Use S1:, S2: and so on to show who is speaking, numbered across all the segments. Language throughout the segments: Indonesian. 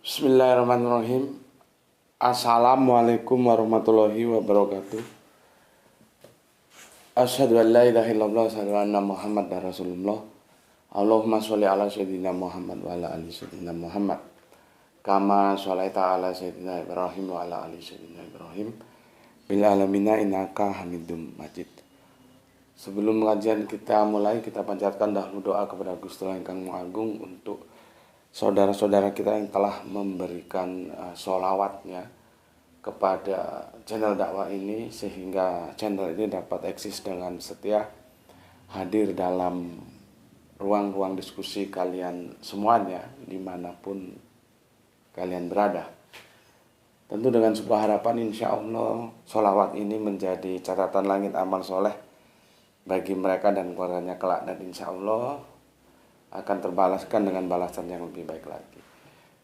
S1: Bismillahirrahmanirrahim. Assalamualaikum warahmatullahi wabarakatuh. Asyhadu an la ilaha illallah wa asyhadu anna Muhammadar Rasulullah. Allahumma sholli ala sayyidina Muhammad wa ala ali sayyidina Muhammad. Kama sholaita ala sayyidina Ibrahim wa ala ali sayyidina Ibrahim. Bil alamina innaka Hamidum Majid. Sebelum pengajian kita mulai, kita panjatkan dahulu doa kepada Gusti Allah Ingkang Maha Agung untuk saudara-saudara kita yang telah memberikan sholawatnya kepada channel dakwah ini, sehingga channel ini dapat eksis dengan setia hadir dalam ruang-ruang diskusi kalian semuanya dimanapun kalian berada. Tentu dengan sebuah harapan, insya Allah sholawat ini menjadi catatan langit amal soleh bagi mereka dan keluarganya kelak, dan insya Allah akan terbalaskan dengan balasan yang lebih baik lagi.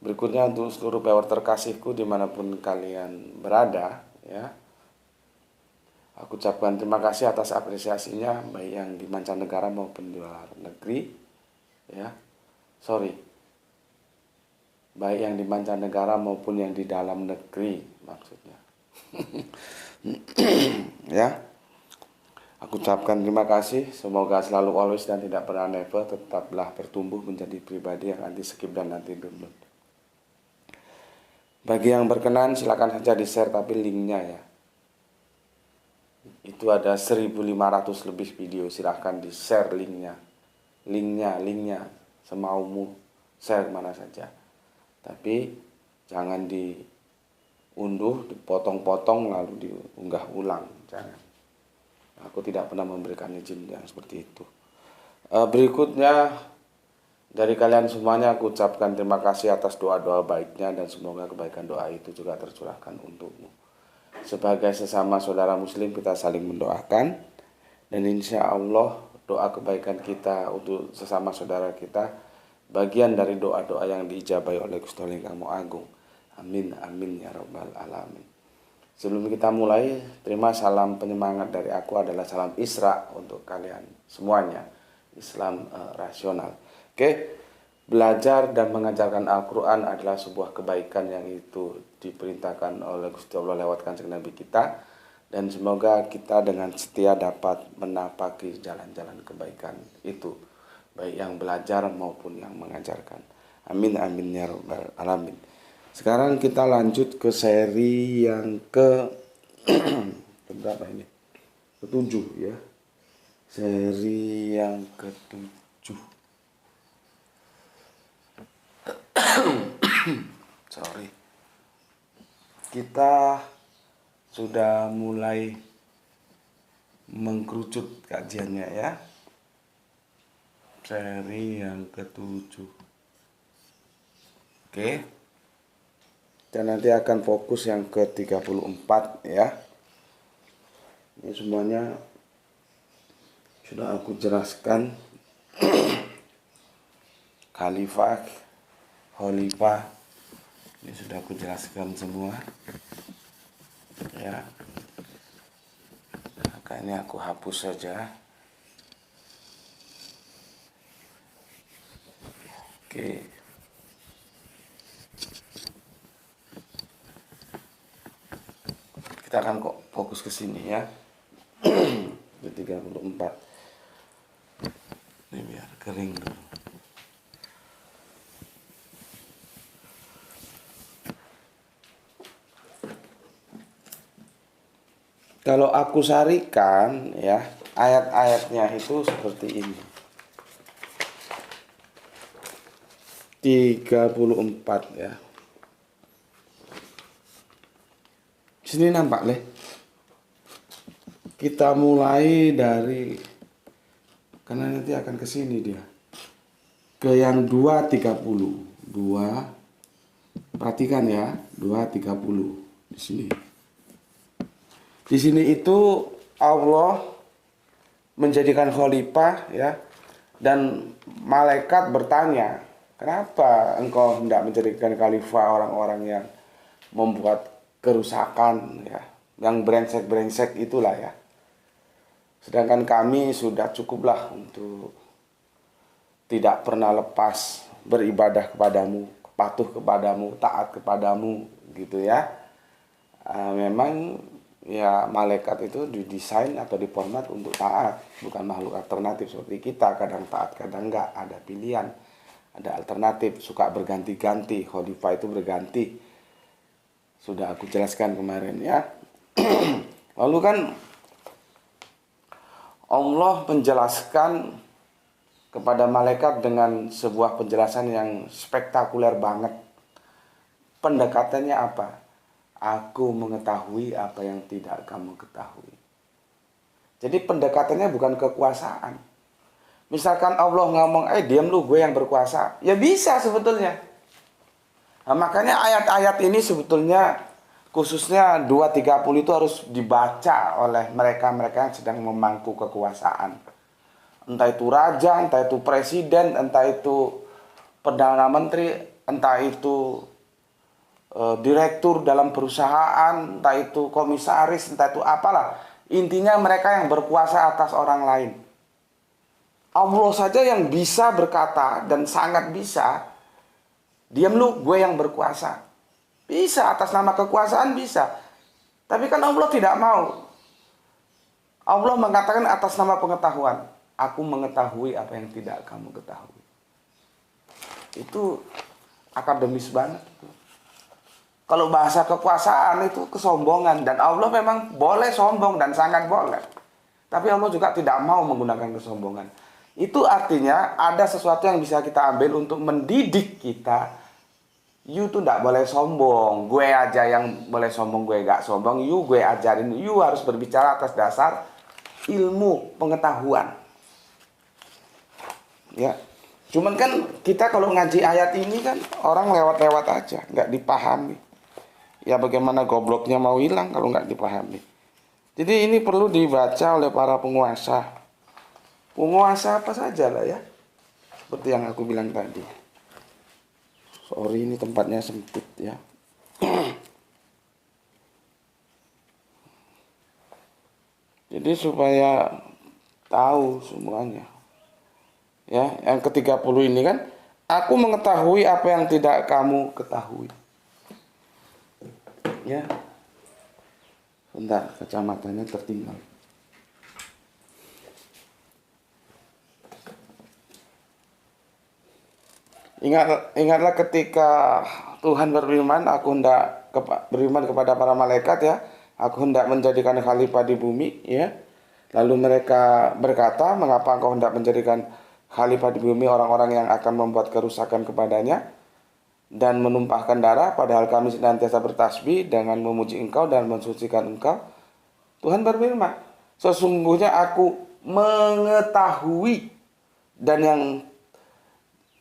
S1: Berikutnya untuk seluruh viewer terkasihku dimanapun kalian berada, ya, aku ucapkan terima kasih atas apresiasinya, baik yang di mancanegara maupun di luar negeri, ya, baik yang di mancanegara maupun yang di dalam negeri maksudnya. Ya. Aku ucapkan terima kasih, semoga selalu always dan tidak pernah never tetaplah bertumbuh menjadi pribadi yang anti skip dan anti download. Bagi yang berkenan silakan saja di-share, tapi linknya ya. Itu ada 1500 lebih video, silahkan di-share linknya. Linknya, semaumu, share mana saja. Tapi jangan diunduh, dipotong-potong lalu diunggah ulang, jangan. Aku tidak pernah memberikan izin yang seperti itu. Berikutnya dari kalian semuanya aku ucapkan terima kasih atas doa-doa baiknya, dan semoga kebaikan doa itu juga tercurahkan untukmu. Sebagai sesama saudara muslim kita saling mendoakan, dan insya Allah doa kebaikan kita untuk sesama saudara kita bagian dari doa-doa yang diijabahi oleh Gusti Allah Ingkang Maha Agung. Amin amin ya rabbal alamin. Sebelum kita mulai, terima salam penyemangat dari aku adalah salam Isra untuk kalian semuanya. Islam rasional. Oke, belajar dan mengajarkan Al-Quran adalah sebuah kebaikan yang itu diperintahkan oleh Gusti Allah lewat kanjeng Nabi kita. Dan semoga kita dengan setia dapat menapaki jalan-jalan kebaikan itu, baik yang belajar maupun yang mengajarkan. Amin amin ya rabbal alamin. Sekarang kita lanjut ke seri yang berapa ini? Ketujuh ya. Seri yang ketujuh. Sorry. Kita sudah mulai mengkerucut kajiannya ya. Seri yang ketujuh. Oke. Dan nanti akan fokus yang ke-34 ya. Ini semuanya sudah aku jelaskan. Khalifah, ini sudah aku jelaskan semua. Ya. Maka ini aku hapus saja. Oke. Kita akan kok fokus ke sini ya. Di 34. Ini biar kering dulu. Kalau aku sarikan ya, ayat-ayatnya itu seperti ini. 34 ya. Sini nampak leh. Kita mulai dari, karena nanti akan ke sini dia. Ke yang 230. 2. Perhatikan ya, 230 di sini. Di sini itu Allah menjadikan khalifah ya, dan malaikat bertanya, "Kenapa engkau hendak menjadikan khalifah orang-orang yang membuat kerusakan ya, yang brengsek-brengsek itulah ya. Sedangkan kami sudah cukuplah untuk tidak pernah lepas beribadah kepadamu, patuh kepadamu, taat kepadamu gitu ya. Memang ya malaikat itu didesain atau diformat untuk taat, bukan makhluk alternatif seperti kita, kadang taat kadang enggak, ada pilihan, ada alternatif, suka berganti-ganti, khalifah itu berganti. Sudah aku jelaskan kemarin ya. Lalu kan Allah menjelaskan kepada malaikat dengan sebuah penjelasan yang spektakuler banget. Pendekatannya apa? Aku mengetahui apa yang tidak kamu ketahui. Jadi pendekatannya bukan kekuasaan. Misalkan Allah ngomong, diam lu, gue yang berkuasa. Ya bisa sebetulnya. Nah, makanya ayat-ayat ini sebetulnya khususnya 230 itu harus dibaca oleh mereka-mereka yang sedang memangku kekuasaan. Entah itu raja, entah itu presiden, entah itu perdana menteri, entah itu direktur dalam perusahaan, entah itu komisaris, entah itu apalah. Intinya mereka yang berkuasa atas orang lain. Allah saja yang bisa berkata dan sangat bisa, diam lu, gue yang berkuasa. Bisa, atas nama kekuasaan bisa. Tapi kan Allah tidak mau. Allah mengatakan atas nama pengetahuan. Aku mengetahui apa yang tidak kamu ketahui. Itu akademis banget. Kalau bahasa kekuasaan itu kesombongan. Dan Allah memang boleh sombong dan sangat boleh. Tapi Allah juga tidak mau menggunakan kesombongan. Itu artinya ada sesuatu yang bisa kita ambil untuk mendidik kita. You tuh tidak boleh sombong. Gue aja yang boleh sombong, gue gak sombong. You gue ajarin. You harus berbicara atas dasar ilmu, pengetahuan. Ya, cuman kan kita kalau ngaji ayat ini kan orang lewat-lewat aja, nggak dipahami. Ya bagaimana gobloknya mau hilang kalau nggak dipahami. Jadi ini perlu dibaca oleh para penguasa. Penguasa apa saja lah ya. Seperti yang aku bilang tadi. Sorry, ini tempatnya sempit ya. Jadi supaya tahu semuanya. Ya, yang ke-30 ini kan, aku mengetahui apa yang tidak kamu ketahui. Ya. Bentar, kacamatanya tertinggal. Ingatlah ketika Tuhan berfirman, aku hendak beriman kepada para malaikat ya, aku hendak menjadikan khalifah di bumi ya. Lalu mereka berkata, mengapa engkau hendak menjadikan khalifah di bumi orang-orang yang akan membuat kerusakan kepadanya dan menumpahkan darah, padahal kami senantiasa bertasbih dengan memuji engkau dan mensucikan engkau. Tuhan berfirman, sesungguhnya aku mengetahui dan yang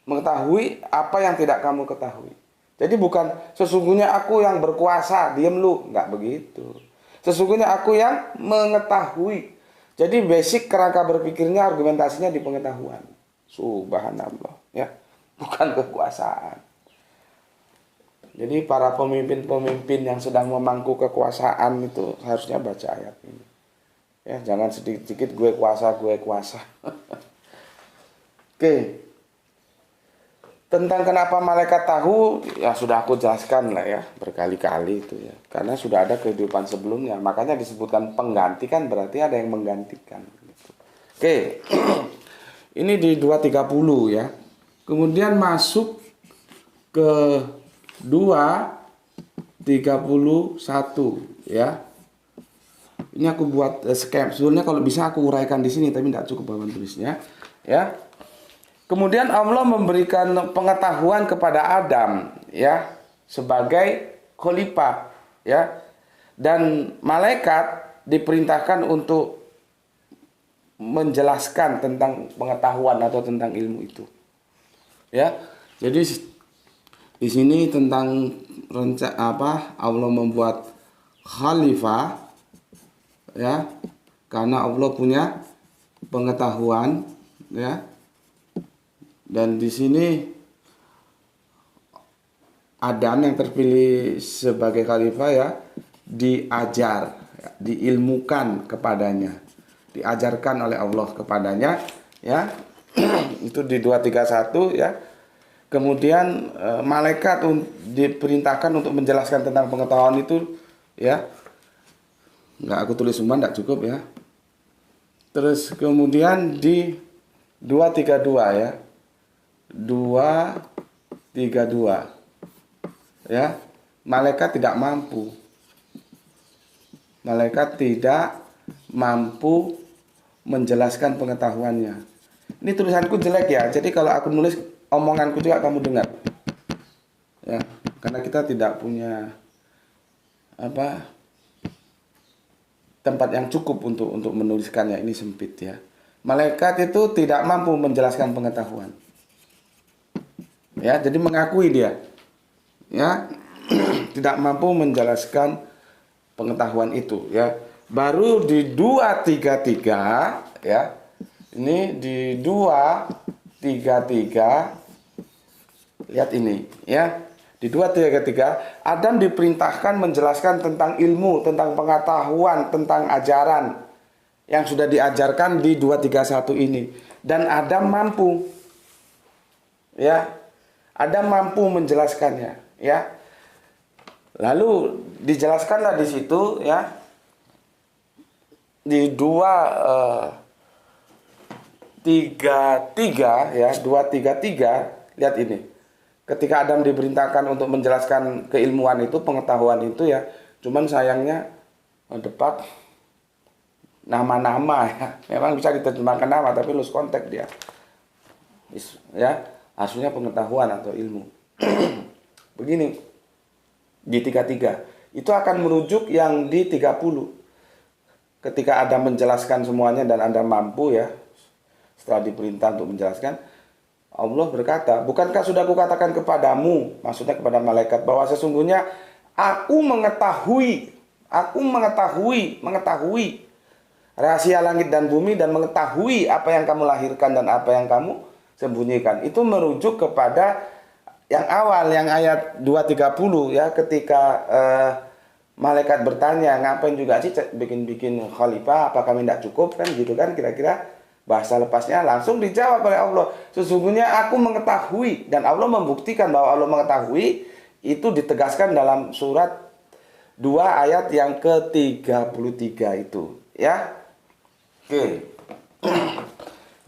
S1: mengetahui apa yang tidak kamu ketahui. Jadi bukan sesungguhnya aku yang berkuasa, diam lu, enggak begitu. Sesungguhnya aku yang mengetahui. Jadi basic kerangka berpikirnya, argumentasinya di pengetahuan. Subhanallah, ya, bukan kekuasaan. Jadi para pemimpin-pemimpin yang sedang memangku kekuasaan itu harusnya baca ayat ini. Ya, jangan sedikit-sedikit gue kuasa, gue kuasa. Oke. Tentang kenapa malaikat tahu, ya sudah aku jelaskan lah ya, berkali-kali itu ya. Karena sudah ada kehidupan sebelumnya, makanya disebutkan pengganti kan berarti ada yang menggantikan. Gitu. Oke. Ini di 230 ya. Kemudian masuk ke 231 ya. Ini aku buat skema. Sebenarnya kalau bisa aku uraikan di sini tapi tidak cukup papan tulisnya ya. Kemudian Allah memberikan pengetahuan kepada Adam ya sebagai khalifah ya. Dan malaikat diperintahkan untuk menjelaskan tentang pengetahuan atau tentang ilmu itu. Ya. Jadi di sini tentang Allah membuat khalifah ya. Karena Allah punya pengetahuan ya. Dan di sini Adam yang terpilih sebagai khalifah ya diajar, diilmukan kepadanya, diajarkan oleh Allah kepadanya ya. Itu di 231 ya. Kemudian malaikat diperintahkan untuk menjelaskan tentang pengetahuan itu, ya. Nggak aku tulis semua, nggak cukup ya. Terus kemudian di 232 ya. 232 ya. Malaikat tidak mampu. Malaikat tidak mampu menjelaskan pengetahuannya. Ini tulisanku jelek ya. Jadi kalau aku nulis omonganku juga kamu dengar. Ya, karena kita tidak punya tempat yang cukup untuk menuliskannya, ini sempit ya. Malaikat itu tidak mampu menjelaskan pengetahuan. Ya, jadi mengakui dia. Ya, tidak mampu menjelaskan pengetahuan itu ya. Baru di 233 ya. Ini di 233 lihat ini ya. Di 233 Adam diperintahkan menjelaskan tentang ilmu, tentang pengetahuan, tentang ajaran yang sudah diajarkan di 231 ini, dan Adam mampu. Ya. Adam mampu menjelaskannya ya. Lalu dijelaskanlah di situ ya. Di 233 ya, 233 lihat ini. Ketika Adam diperintahkan untuk menjelaskan keilmuan itu, pengetahuan itu ya, cuman sayangnya depan nama-nama ya. Memang bisa diterjemahkan nama tapi lose context dia. Ya, harusnya pengetahuan atau ilmu. Begini. Di 33 itu akan merujuk yang di 30. Ketika Adam menjelaskan semuanya dan Adam mampu ya, setelah diperintah untuk menjelaskan, Allah berkata, bukankah sudah kukatakan kepadamu, maksudnya kepada malaikat, bahwa sesungguhnya aku mengetahui rahasia langit dan bumi, dan mengetahui apa yang kamu lahirkan dan apa yang kamu sembunyikan. Itu merujuk kepada yang awal, yang ayat 230 ya, ketika malaikat bertanya, ngapain juga sih bikin khalifah, apa kami tidak cukup, kan gitu kan kira-kira bahasa lepasnya. Langsung dijawab oleh Allah, sesungguhnya aku mengetahui, dan Allah membuktikan bahwa Allah mengetahui. Itu ditegaskan dalam surat 2 ayat yang ke-33 itu ya. Oke.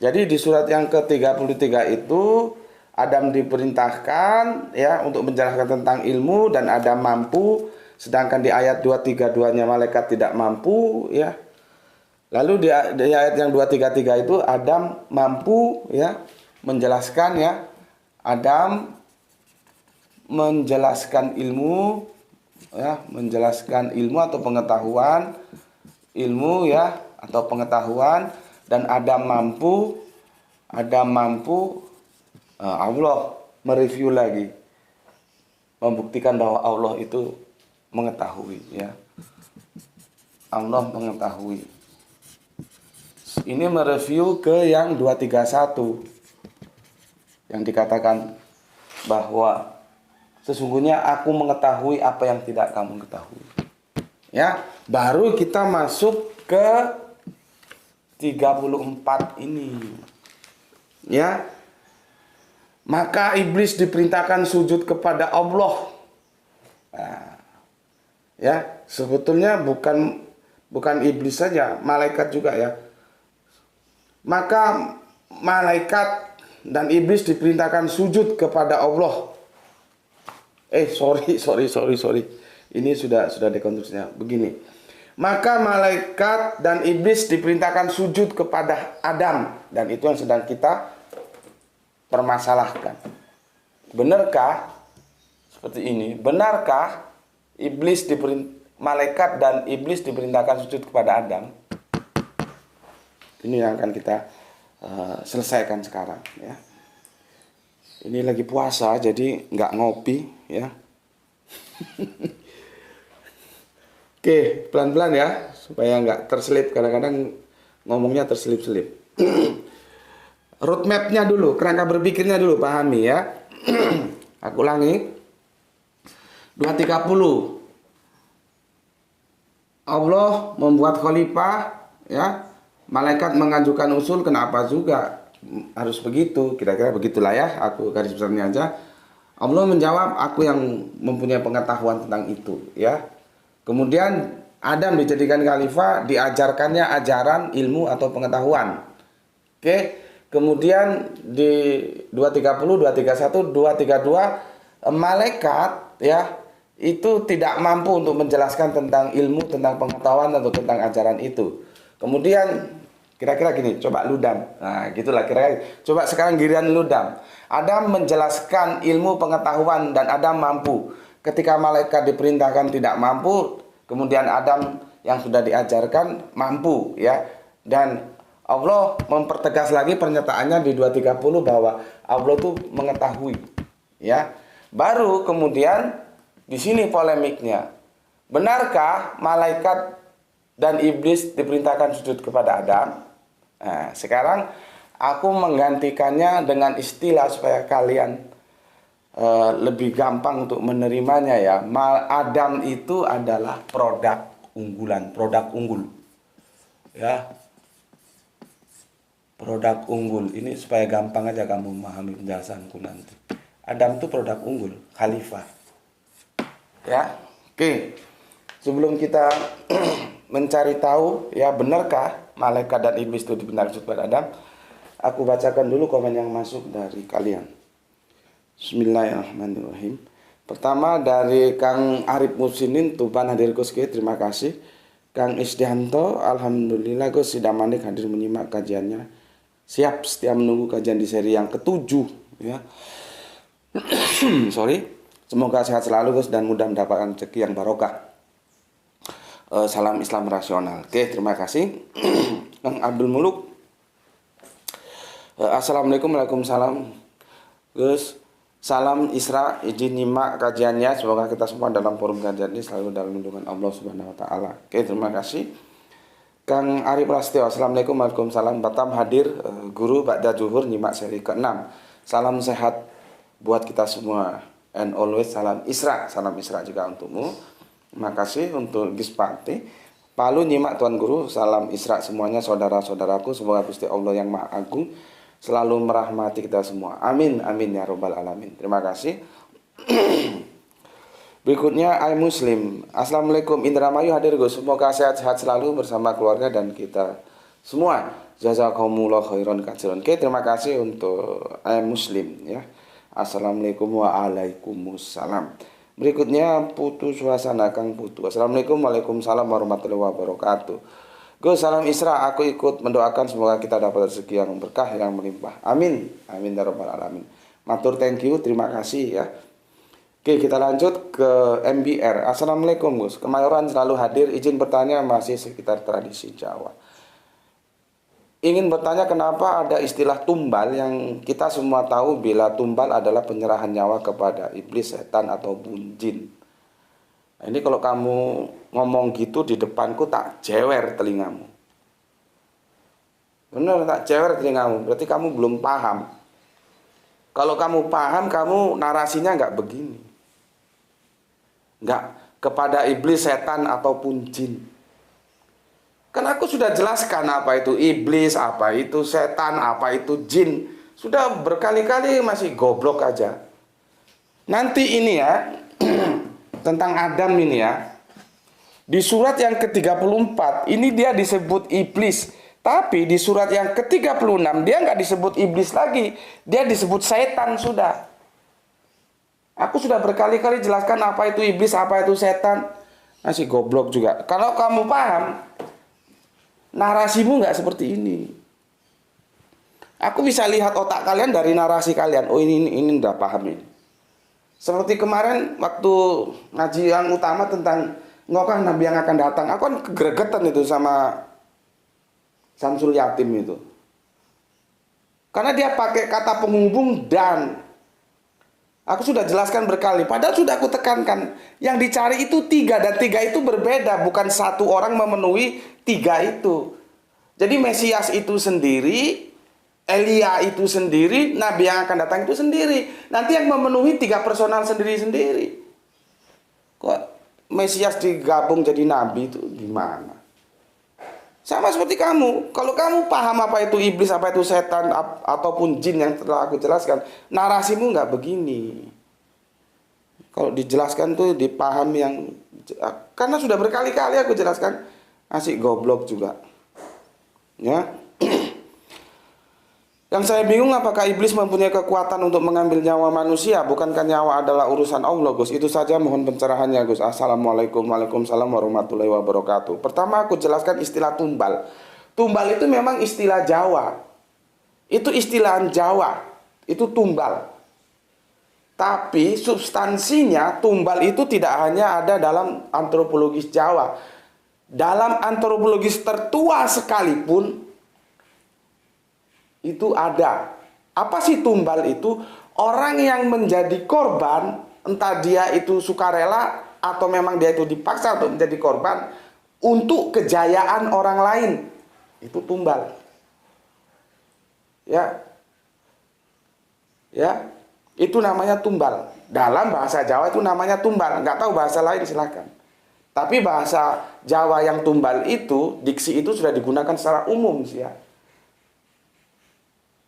S1: Jadi di surat yang ke-33 itu Adam diperintahkan ya untuk menjelaskan tentang ilmu, dan Adam mampu, sedangkan di ayat 232-nya malaikat tidak mampu ya. Lalu di ayat yang 233 itu Adam mampu ya menjelaskan ya. Adam menjelaskan ilmu ya, menjelaskan ilmu atau pengetahuan, ilmu ya atau pengetahuan, dan Adam mampu Allah mereview lagi, membuktikan bahwa Allah itu mengetahui ya. Allah mengetahui. Ini mereview ke yang 231 yang dikatakan bahwa sesungguhnya aku mengetahui apa yang tidak kamu ketahui. Ya, baru kita masuk ke 34 ini. Ya. Maka iblis diperintahkan sujud kepada Allah. Nah, ya, sebetulnya bukan iblis saja, malaikat juga ya. Maka malaikat dan iblis diperintahkan sujud kepada Allah. Sorry. Ini sudah dekonstruksinya. Begini. Maka malaikat dan iblis diperintahkan sujud kepada Adam, dan itu yang sedang kita permasalahkan. Benarkah seperti ini? Benarkah malaikat dan iblis diperintahkan sujud kepada Adam? Ini yang akan kita selesaikan sekarang ya. Ini lagi puasa jadi nggak ngopi ya. Oke, pelan-pelan ya supaya nggak terselip, kadang-kadang ngomongnya terselip-selip. Roadmap-nya dulu, kerangka berpikirnya dulu pahami ya. Aku ulangi. 230. Allah membuat khalifah ya. Malaikat mengajukan usul, kenapa juga harus begitu, kira-kira begitulah ya, aku garis besarnya aja. Allah menjawab, aku yang mempunyai pengetahuan tentang itu, ya. Kemudian Adam dijadikan khalifah, diajarkannya ajaran, ilmu atau pengetahuan. Oke. Kemudian di 230, 231, 232 malaikat ya itu tidak mampu untuk menjelaskan tentang ilmu, tentang pengetahuan atau tentang ajaran itu. Kemudian kira-kira gini, coba Ludam. Nah, gitulah kira-kira. Coba sekarang giliran Ludam. Adam menjelaskan ilmu pengetahuan dan Adam mampu. Ketika malaikat diperintahkan tidak mampu, kemudian Adam yang sudah diajarkan mampu ya. Dan Allah mempertegas lagi pernyataannya di 230 bahwa Allah itu mengetahui ya. Baru kemudian di sini polemiknya. Benarkah malaikat dan iblis diperintahkan sujud kepada Adam? Nah, sekarang aku menggantikannya dengan istilah supaya kalian lebih gampang untuk menerimanya ya. Adam itu adalah produk unggulan, produk unggul. Ya. Produk unggul. Ini supaya gampang aja kamu memahami penjelasanku nanti. Adam itu produk unggul, khalifah. Ya. Oke. Sebelum kita mencari tahu ya benarkah malaikat dan iblis itu dibenarkan sujud kepada Adam, aku bacakan dulu komen yang masuk dari kalian. Bismillahirrahmanirrahim. Pertama dari Kang Arif Musinin, Tuban hadir Gus, terima kasih. Kang Isdianto, alhamdulillah Gus sudah manik hadir menyimak kajiannya. Siap setia menunggu kajian di seri yang ketujuh ya. Sorry. Semoga sehat selalu Gus dan mudah mendapatkan rezeki yang barokah. Salam Islam rasional. Oke, terima kasih. Kang Abdul Muluk. Assalamualaikum, waalaikumsalam. Gus, salam Isra, izin nyimak kajiannya. Semoga kita semua dalam forum kajian ini selalu dalam lindungan Allah Subhanahu wa taala. Oke, terima kasih. Kang Arif Prasetyo, assalamualaikum, waalaikumsalam. Batam hadir guru ba'da zuhur nyimak seri ke-6. Salam sehat buat kita semua. And always salam Isra juga untukmu. Terima kasih untuk Gispati. Palu nyimak Tuan Guru, salam Isra semuanya saudara-saudaraku. Semoga Gusti Allah yang Maha Agung selalu merahmati kita semua. Amin, amin ya robbal alamin. Terima kasih. Berikutnya Ay Muslim. Assalamualaikum, Indramayu hadir Gus. Semoga sehat-sehat selalu bersama keluarga dan kita semua. Jazakumullah khairan katsiran. Oke, terima kasih untuk Ay Muslim ya. Assalamualaikum waalaikumsalam. Berikutnya Putu Suasana, Kang Putu. Assalamualaikum, waalaikumsalam warahmatullahi wabarakatuh. Gus, salam Isra, aku ikut mendoakan semoga kita dapat rezeki yang berkah, yang melimpah. Amin, amin ya rabbal alamin. Matur thank you, terima kasih ya. Oke, kita lanjut ke MBR. Assalamualaikum Gus, Kemayoran selalu hadir. Izin bertanya masih sekitar tradisi Jawa. Ingin bertanya kenapa ada istilah tumbal yang kita semua tahu bila tumbal adalah penyerahan nyawa kepada iblis, setan ataupun jin. Nah, ini kalau kamu ngomong gitu di depanku tak jewer telingamu. Benar, tak jewer telingamu. Berarti kamu belum paham. Kalau kamu paham, kamu narasinya nggak begini. Nggak kepada iblis, setan ataupun jin. Kan aku sudah jelaskan apa itu iblis, apa itu setan, apa itu jin. Sudah berkali-kali masih goblok aja. Nanti ini ya, tentang Adam ini ya. Di surat yang ke-34, ini dia disebut iblis. Tapi di surat yang ke-36, dia nggak disebut iblis lagi. Dia disebut setan sudah. Aku sudah berkali-kali jelaskan apa itu iblis, apa itu setan. Masih goblok juga. Kalau kamu paham, narasimu nggak seperti ini. Aku bisa lihat otak kalian dari narasi kalian. Oh ini udah paham ini. Seperti kemarin waktu ngaji yang utama tentang ngokah Nabi yang akan datang. Aku kan kegeregetan itu sama Samsul Yatim itu. Karena dia pakai kata penghubung dan. Aku sudah jelaskan berkali. Padahal sudah aku tekankan. Yang dicari itu 3 dan 3 itu berbeda. Bukan satu orang memenuhi 3 itu. Jadi Mesias itu sendiri, Elia itu sendiri, Nabi yang akan datang itu sendiri. Nanti yang memenuhi 3 personal sendiri-sendiri. Kok Mesias digabung jadi Nabi itu gimana? Sama seperti kamu. Kalau kamu paham apa itu iblis, apa itu setan, ataupun jin yang telah aku jelaskan, narasimu nggak begini. Kalau dijelaskan tuh dipahami yang, karena sudah berkali-kali aku jelaskan, asik goblok juga. Ya. Yang saya bingung, apakah iblis mempunyai kekuatan untuk mengambil nyawa manusia? Bukankah nyawa adalah urusan Allah, Gus? Itu saja, mohon pencerahannya, Gus. Assalamualaikum. Waalaikumsalam warahmatullahi wabarakatuh. Pertama aku jelaskan istilah tumbal. Tumbal itu memang istilah Jawa. Itu istilah Jawa. Itu tumbal. Tapi substansinya tumbal itu tidak hanya ada dalam antropologis Jawa. Dalam antropologis tertua sekalipun itu ada. Apa sih tumbal itu? Orang yang menjadi korban, entah dia itu sukarela atau memang dia itu dipaksa untuk menjadi korban untuk kejayaan orang lain. Itu tumbal. Ya. Ya. Itu namanya tumbal. Dalam bahasa Jawa itu namanya tumbal. Nggak tahu bahasa lain, silakan. Tapi bahasa Jawa yang tumbal itu, diksi itu sudah digunakan secara umum sih ya.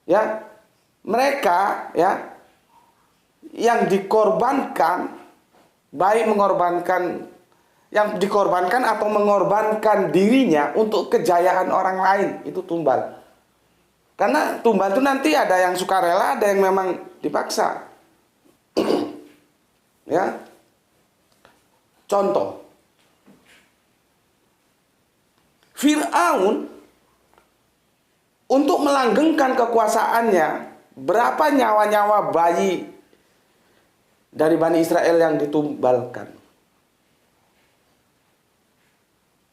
S1: Ya, mereka ya yang dikorbankan, baik mengorbankan, yang dikorbankan atau mengorbankan dirinya untuk kejayaan orang lain, itu tumbal. Karena tumbal itu nanti ada yang sukarela, ada yang memang dipaksa. Ya. Contoh, Fir'aun untuk melanggengkan kekuasaannya, berapa nyawa-nyawa bayi dari Bani Israel yang ditumbalkan?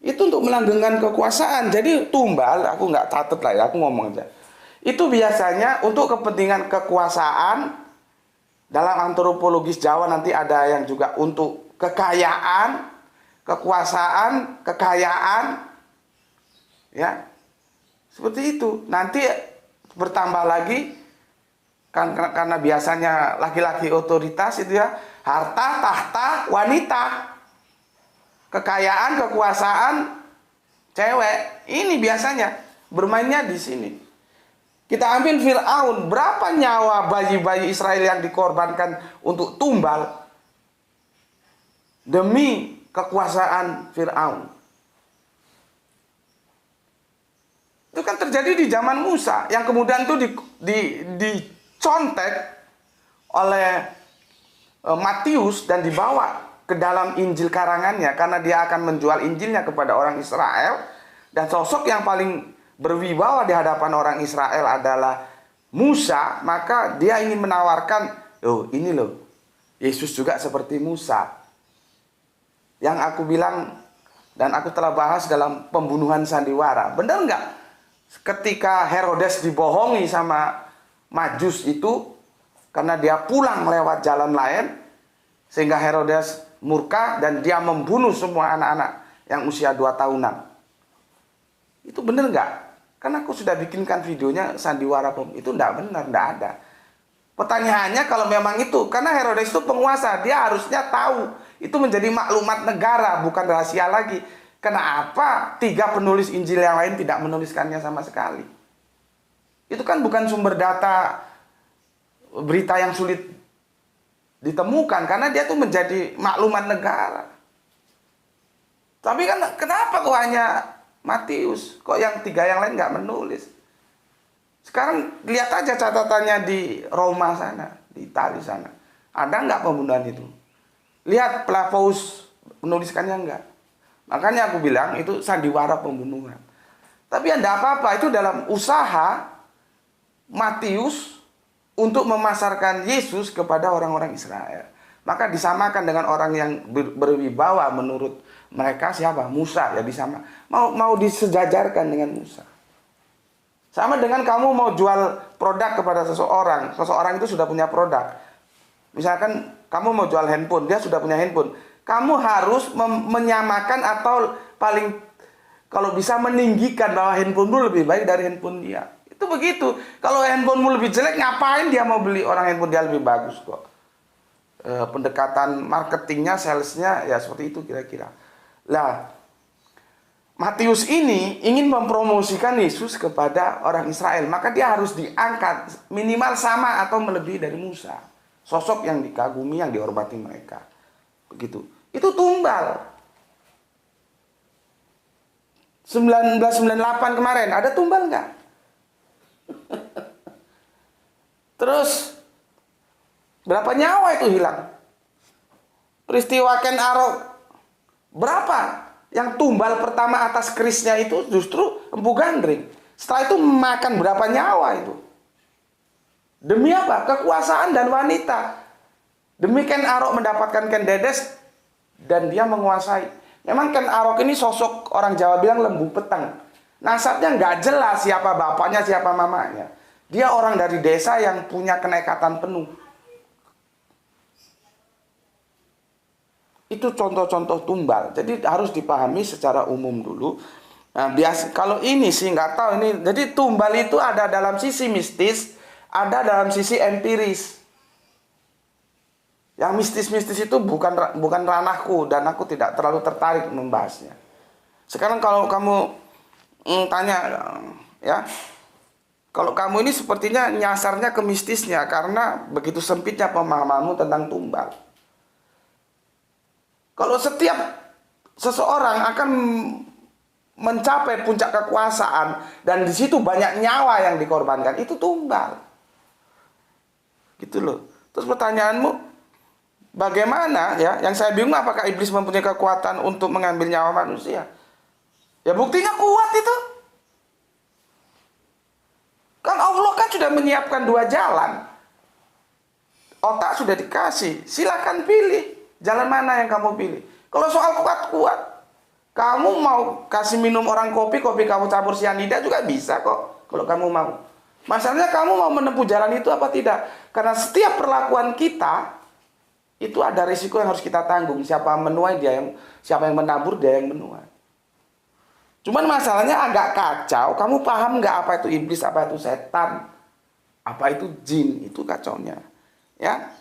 S1: Itu untuk melanggengkan kekuasaan. Jadi tumbal, aku nggak catat lah ya, aku ngomong aja. Itu biasanya untuk kepentingan kekuasaan. Dalam antropologis Jawa nanti ada yang juga untuk kekayaan, kekuasaan, kekayaan. Ya. Seperti itu. Nanti bertambah lagi kan, karena biasanya laki-laki otoritas itu ya, harta, tahta, wanita. Kekayaan, kekuasaan, cewek. Ini biasanya bermainnya di sini. Kita ambil Fir'aun, berapa nyawa bayi-bayi Israel yang dikorbankan untuk tumbal demi kekuasaan Fir'aun. Itu kan terjadi di zaman Musa, yang kemudian itu dicontek oleh Matius dan dibawa ke dalam Injil karangannya, karena dia akan menjual Injilnya kepada orang Israel. Dan sosok yang paling berwibawa di hadapan orang Israel adalah Musa. Maka dia ingin menawarkan, loh ini loh, Yesus juga seperti Musa. Yang aku bilang dan aku telah bahas dalam pembunuhan sandiwara. Benar nggak? Ketika Herodes dibohongi sama Majus itu, karena dia pulang lewat jalan lain, sehingga Herodes murka dan dia membunuh semua anak-anak yang usia 2 tahunan. Itu benar nggak? Karena aku sudah bikinkan videonya sandiwara, itu enggak benar, enggak ada. Pertanyaannya kalau memang itu, karena Herodes itu penguasa, dia harusnya tahu. Itu menjadi maklumat negara, bukan rahasia lagi. Kenapa 3 penulis Injil yang lain tidak menuliskannya sama sekali? Itu kan bukan sumber data berita yang sulit ditemukan, karena dia tuh menjadi maklumat negara. Tapi kan kenapa kok hanya Matius, kok yang 3 yang lain nggak menulis? Sekarang lihat aja catatannya di Roma sana, di Italia sana. Ada nggak pembunuhan itu? Lihat Flavius menuliskannya nggak? Makanya aku bilang itu sandiwara pembunuhan. Tapi tidak apa-apa, itu dalam usaha Matius untuk memasarkan Yesus kepada orang-orang Israel. Maka disamakan dengan orang yang berwibawa menurut mereka siapa? Musa, ya disama. Mau disejajarkan dengan Musa. Sama dengan kamu mau jual produk kepada seseorang. Seseorang itu sudah punya produk. Misalkan kamu mau jual handphone, dia sudah punya handphone. Kamu harus menyamakan atau paling kalau bisa meninggikan bahwa handphonemu lebih baik dari handphone dia. Itu begitu. Kalau handphonemu lebih jelek, ngapain dia mau beli orang handphone dia lebih bagus kok. Pendekatan marketingnya, salesnya ya seperti itu kira-kira. Lah, Matius ini ingin mempromosikan Yesus kepada orang Israel, maka dia harus diangkat minimal sama atau melebihi dari Musa. Sosok yang dikagumi, yang dihormati mereka. Begitu. Itu tumbal. 1998 kemarin, ada tumbal nggak? Terus, berapa nyawa itu hilang? Peristiwa Ken Arok, berapa? Yang tumbal pertama atas kerisnya itu justru Empu Gandring. Setelah itu makan berapa nyawa itu? Demi apa? Kekuasaan dan wanita. Demi Ken Arok mendapatkan Ken Dedes dan dia menguasai. Memang Ken Arok ini sosok orang Jawa bilang lembu peteng. Nasabnya nggak jelas siapa bapaknya, siapa mamanya. Dia orang dari desa yang punya kenekatan penuh. Itu contoh-contoh tumbal. Jadi harus dipahami secara umum dulu. Nah, kalau ini sih nggak tahu ini. Jadi tumbal itu ada dalam sisi mistis, ada dalam sisi empiris. Yang mistis-mistis itu bukan ranahku dan aku tidak terlalu tertarik membahasnya. Sekarang kalau kamu tanya, ya, kalau kamu ini sepertinya nyasarnya ke mistisnya karena begitu sempitnya pemahamanmu tentang tumbal. Kalau setiap seseorang akan mencapai puncak kekuasaan dan di situ banyak nyawa yang dikorbankan, itu tumbal. Gitu loh. Terus pertanyaanmu, bagaimana ya? Yang saya bingung apakah iblis mempunyai kekuatan untuk mengambil nyawa manusia? Ya buktinya kuat itu. Kan Allah kan sudah menyiapkan dua jalan. Otak sudah dikasih, silakan pilih. Jalan mana yang kamu pilih? Kalau soal kuat-kuat, kamu mau kasih minum orang kopi kamu campur sianida juga bisa kok. Kalau kamu mau. Masalahnya kamu mau menempuh jalan itu apa tidak? Karena setiap perlakuan kita, itu ada risiko yang harus kita tanggung. Siapa yang menabur dia yang menuai. Cuman masalahnya agak kacau. Kamu paham nggak apa itu iblis, apa itu setan, apa itu jin? Itu kacaunya. Ya.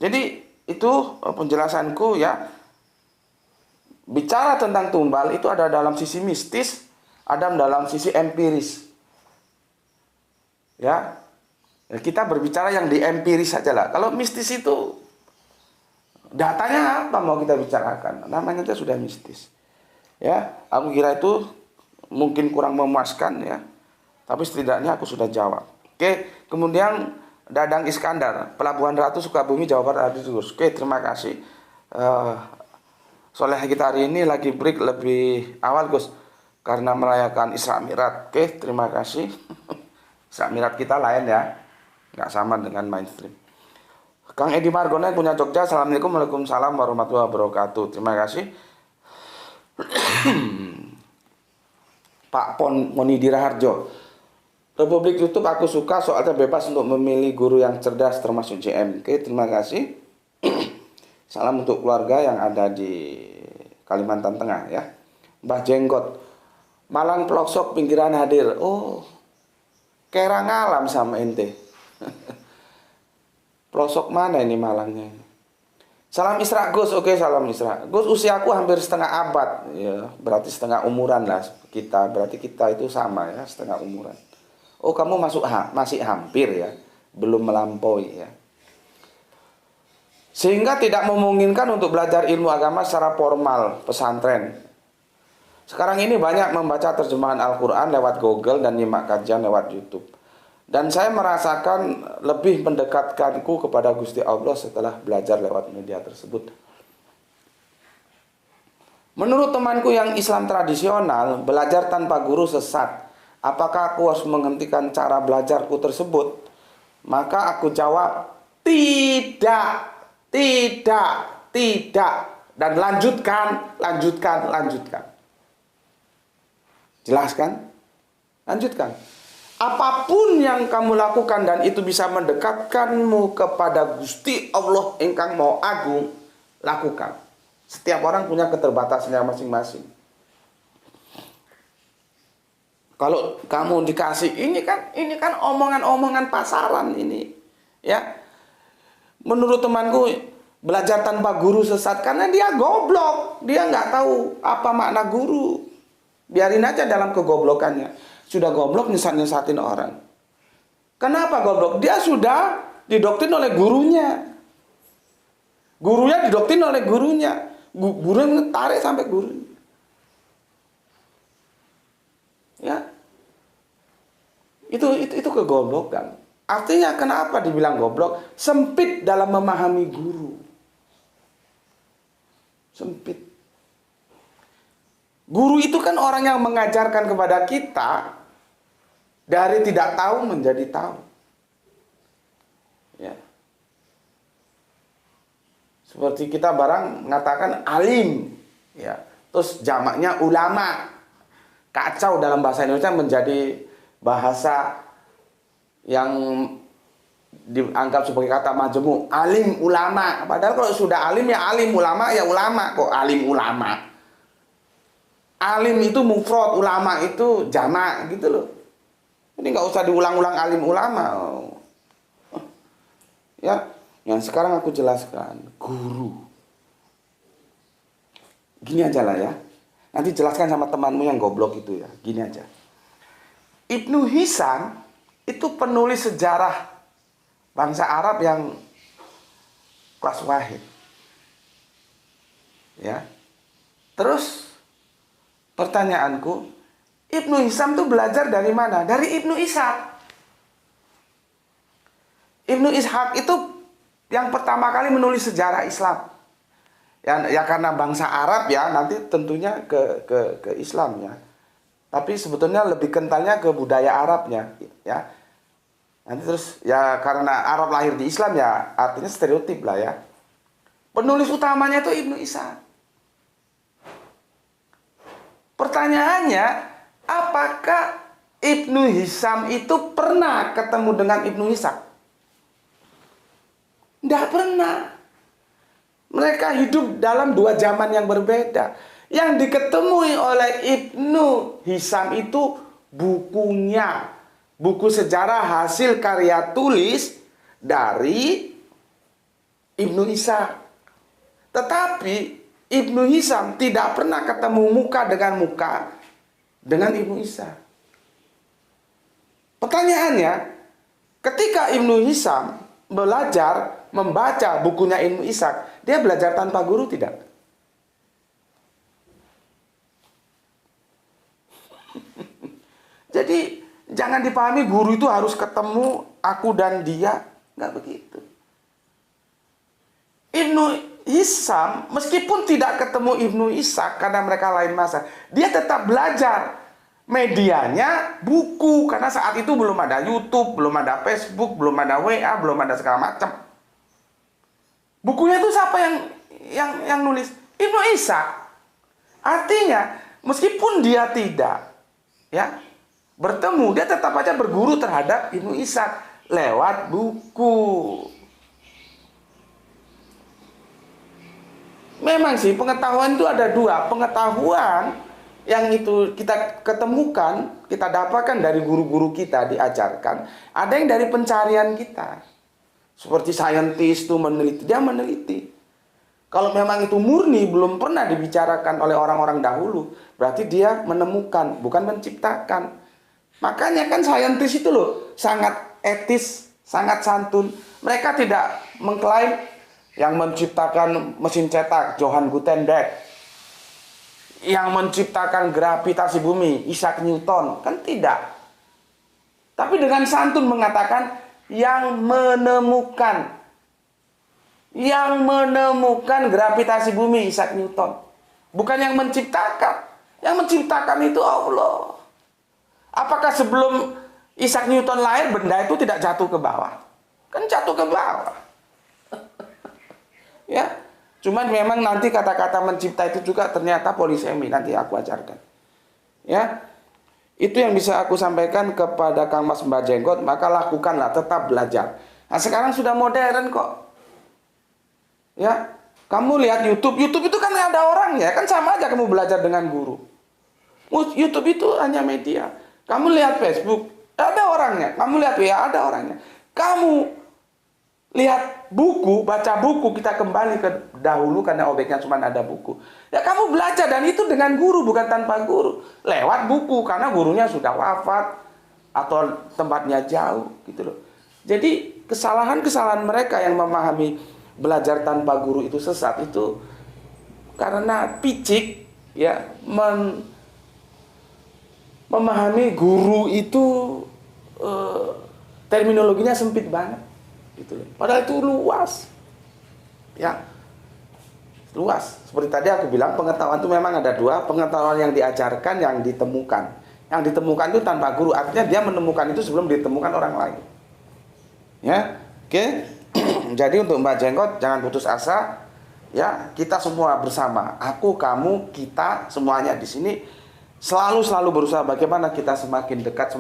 S1: Jadi itu penjelasanku ya. Bicara tentang tumbal itu ada dalam sisi mistis, ada dalam sisi empiris. Ya. Kita berbicara yang di empiris saja lah. Kalau mistis itu datanya apa mau kita bicarakan? Namanya aja sudah mistis. Ya, aku kira itu mungkin kurang memuaskan ya. Tapi setidaknya aku sudah jawab. Oke, kemudian Dadang Iskandar, Pelabuhan Ratu, Sukabumi, Jawa Barat, terus. Oke, terima kasih. Soleh kita hari ini lagi break lebih awal, Gus, karena merayakan Isra Mi'raj. Oke, terima kasih. Isra Mi'raj kita lain ya, nggak sama dengan mainstream. Kang Edi Margono yang punya Jogja, Assalamualaikum, Waalaikumsalam warahmatullahi wabarakatuh. Terima kasih. Pak Pon Monidira Harjo, Republik YouTube aku suka soalnya bebas untuk memilih guru yang cerdas termasuk JM. Oke, terima kasih. Salam untuk keluarga yang ada di Kalimantan Tengah ya. Mbah Jenggot, Malang Pelosok pinggiran hadir. Oh, kira ngalam sama ente. Pelosok mana ini Malangnya? Salam Isra Gus. Oke, salam Isra. Gus, usiaku hampir setengah abad. Ya, berarti setengah umuran lah kita. Berarti kita itu sama ya, setengah umuran. Oh, kamu masih hampir ya, belum melampaui ya. Sehingga tidak memungkinkan untuk belajar ilmu agama secara formal pesantren. Sekarang ini banyak membaca terjemahan Al-Quran lewat Google dan nyimak kajian lewat YouTube. Dan saya merasakan lebih mendekatkanku kepada Gusti Allah setelah belajar lewat media tersebut. Menurut temanku yang Islam tradisional, belajar tanpa guru sesat. Apakah aku harus menghentikan cara belajarku tersebut? Maka aku jawab, tidak. Dan lanjutkan. Jelaskan? Lanjutkan. Apapun yang kamu lakukan dan itu bisa mendekatkanmu kepada Gusti Allah ingkang Maha Agung, lakukan. Setiap orang punya keterbatasannya masing-masing. Kalau kamu dikasih ini kan omongan-omongan pasaran ini, ya. Menurut temanku belajar tanpa guru sesat karena dia goblok, dia nggak tahu apa makna guru. Biarin aja dalam kegoblokannya. Sudah goblok nyesat-nyesatin orang. Kenapa goblok? Dia sudah didoktrin oleh gurunya. Gurunya didoktrin oleh gurunya. Guru ngetarik sampai gurunya. Ya. Itu kegoblokan. Artinya kenapa dibilang goblok? Sempit dalam memahami guru. Sempit. Guru itu kan orang yang mengajarkan kepada kita dari tidak tahu menjadi tahu. Ya. Seperti kita barang mengatakan alim, ya. Terus jamaknya ulama. Kacau dalam bahasa Indonesia menjadi bahasa yang dianggap sebagai kata majemuk, alim ulama. Padahal kalau sudah alim ya alim, ulama ya ulama. Kok alim ulama? Alim itu mufrad, ulama itu jamak gitu loh. Ini nggak usah diulang-ulang alim ulama. Ya, yang sekarang aku jelaskan, guru. Gini aja lah ya. Nanti jelaskan sama temanmu yang goblok itu ya. Gini aja. Ibnu Hisham itu penulis sejarah bangsa Arab yang kelas wahid. Ya. Terus pertanyaanku, Ibnu Hisham itu belajar dari mana? Dari Ibnu Ishaq. Ibnu Ishaq itu yang pertama kali menulis sejarah Islam. Ya karena bangsa Arab ya, nanti tentunya ke Islam ya. Tapi sebetulnya lebih kentalnya ke budaya Arabnya ya. Nanti terus ya karena Arab lahir di Islam ya, artinya stereotip lah ya. Penulis utamanya itu Ibnu Ishaq. Pertanyaannya, apakah Ibnu Hisham itu pernah ketemu dengan Ibnu Ishaq? Tidak pernah. Mereka hidup dalam dua zaman yang berbeda. Yang diketemui oleh Ibnu Hisham itu bukunya. Buku sejarah hasil karya tulis dari Ibnu Ishaq. Tetapi Ibnu Hisham tidak pernah ketemu muka dengan Ibnu Ishaq. Pertanyaannya, ketika Ibnu Hisham belajar membaca bukunya Ibnu Ishaq, dia belajar tanpa guru tidak? Jadi jangan dipahami guru itu harus ketemu aku dan dia, nggak begitu. Ibnu Hisham meskipun tidak ketemu Ibnu Ishaq karena mereka lain masa, dia tetap belajar. Medianya buku, karena saat itu belum ada YouTube, belum ada Facebook, belum ada WA, belum ada segala macam. Bukunya itu siapa yang nulis? Ibnu Ishaq. Artinya meskipun dia tidak ya bertemu, dia tetap aja berguru terhadap Ibnu Ishaq lewat buku. Memang sih pengetahuan itu ada dua. Pengetahuan yang itu kita ketemukan, kita dapatkan dari guru-guru kita, diajarkan. Ada yang dari pencarian kita. Seperti saintis itu meneliti, dia meneliti. Kalau memang itu murni, belum pernah dibicarakan oleh orang-orang dahulu, berarti dia menemukan, bukan menciptakan. Makanya kan saintis itu loh, sangat etis, sangat santun. Mereka tidak mengklaim yang menciptakan mesin cetak, Johann Gutenberg. Yang menciptakan gravitasi bumi, Isaac Newton. Kan tidak. Tapi dengan santun mengatakan yang menemukan gravitasi bumi, Isaac Newton. Bukan yang menciptakan. Yang menciptakan itu Allah. Apakah sebelum Isaac Newton lahir benda itu tidak jatuh ke bawah? Kan jatuh ke bawah. Ya. Cuman memang nanti kata-kata mencipta itu juga ternyata polisemi, nanti aku ajarkan. Ya. Itu yang bisa aku sampaikan kepada Kang Mas Mbak Jenggot, maka lakukanlah, tetap belajar. Nah, sekarang sudah modern kok. Ya. Kamu lihat YouTube itu kan ada orangnya, kan sama aja kamu belajar dengan guru. YouTube itu hanya media. Kamu lihat Facebook, ada orangnya. Kamu lihat WA, ada orangnya. Kamu Lihat buku, baca buku, kita kembali ke dahulu karena objeknya cuma ada buku. Ya kamu belajar, dan itu dengan guru, bukan tanpa guru. Lewat buku, karena gurunya sudah wafat atau tempatnya jauh gitu loh. Jadi kesalahan-kesalahan mereka yang memahami belajar tanpa guru itu sesat, itu karena picik ya, memahami guru itu terminologinya sempit banget gitu loh. Padahal itu luas. Ya. Luas. Seperti tadi aku bilang, pengetahuan itu memang ada dua, pengetahuan yang diajarkan, yang ditemukan. Yang ditemukan itu tanpa guru, artinya dia menemukan itu sebelum ditemukan orang lain. Ya. Oke. Jadi untuk Mbak Jenggot jangan putus asa. Ya, kita semua bersama, aku, kamu, kita semuanya di sini selalu berusaha bagaimana kita semakin dekat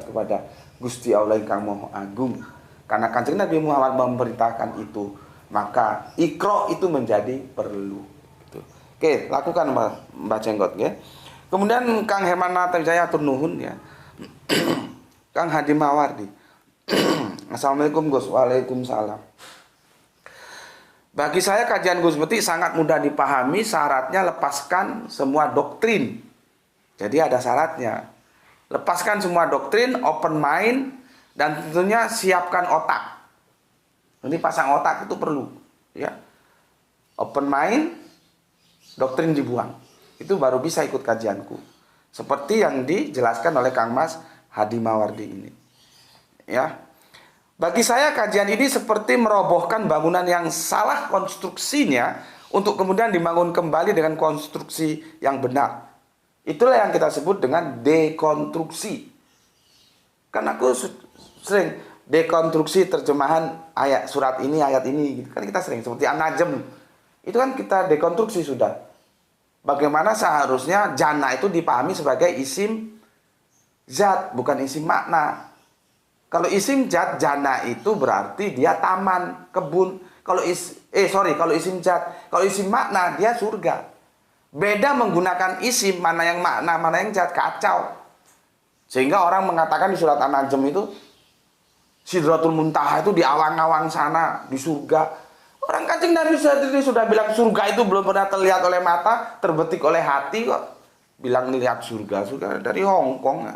S1: kepada Gusti Allah yang Maha Agung. Karena Kanjeng Nabi Muhammad memerintahkan itu, maka ikro itu menjadi perlu. Gitu. Oke, lakukan Mbak Jenggot ya. Kemudian Kang Herman Wijaya atur nuhun ya. Kang Hadi Mawardi. Assalamualaikum Gus. Waalaikumsalam. Bagi saya kajian Gus Meti sangat mudah dipahami, syaratnya lepaskan semua doktrin. Jadi ada syaratnya. Lepaskan semua doktrin, open mind, dan tentunya siapkan otak. Nanti pasang otak itu perlu, ya. Open mind, doktrin dibuang. Itu baru bisa ikut kajianku. Seperti yang dijelaskan oleh Kang Mas Hadi Mawardi ini. Ya. Bagi saya kajian ini seperti merobohkan bangunan yang salah konstruksinya untuk kemudian dibangun kembali dengan konstruksi yang benar. Itulah yang kita sebut dengan dekonstruksi. Kan aku sering dekonstruksi terjemahan ayat surat ini, ayat ini. Kan kita sering, seperti An-Najm. Itu kan kita dekonstruksi sudah. Bagaimana seharusnya jannah itu dipahami sebagai isim zat, bukan isim makna. Kalau isim zat, jannah itu berarti dia taman, kebun. Kalau isim zat, kalau isim makna dia surga. Beda menggunakan isim, mana yang makna, mana yang zat, kacau. Sehingga orang mengatakan di surat An-Najm itu Sidratul Muntaha itu di awang-awang sana, di surga. Orang Kanjeng Nabi sudah bilang surga itu belum pernah terlihat oleh mata, terbetik oleh hati kok. Bilang lihat surga dari Hong Kong.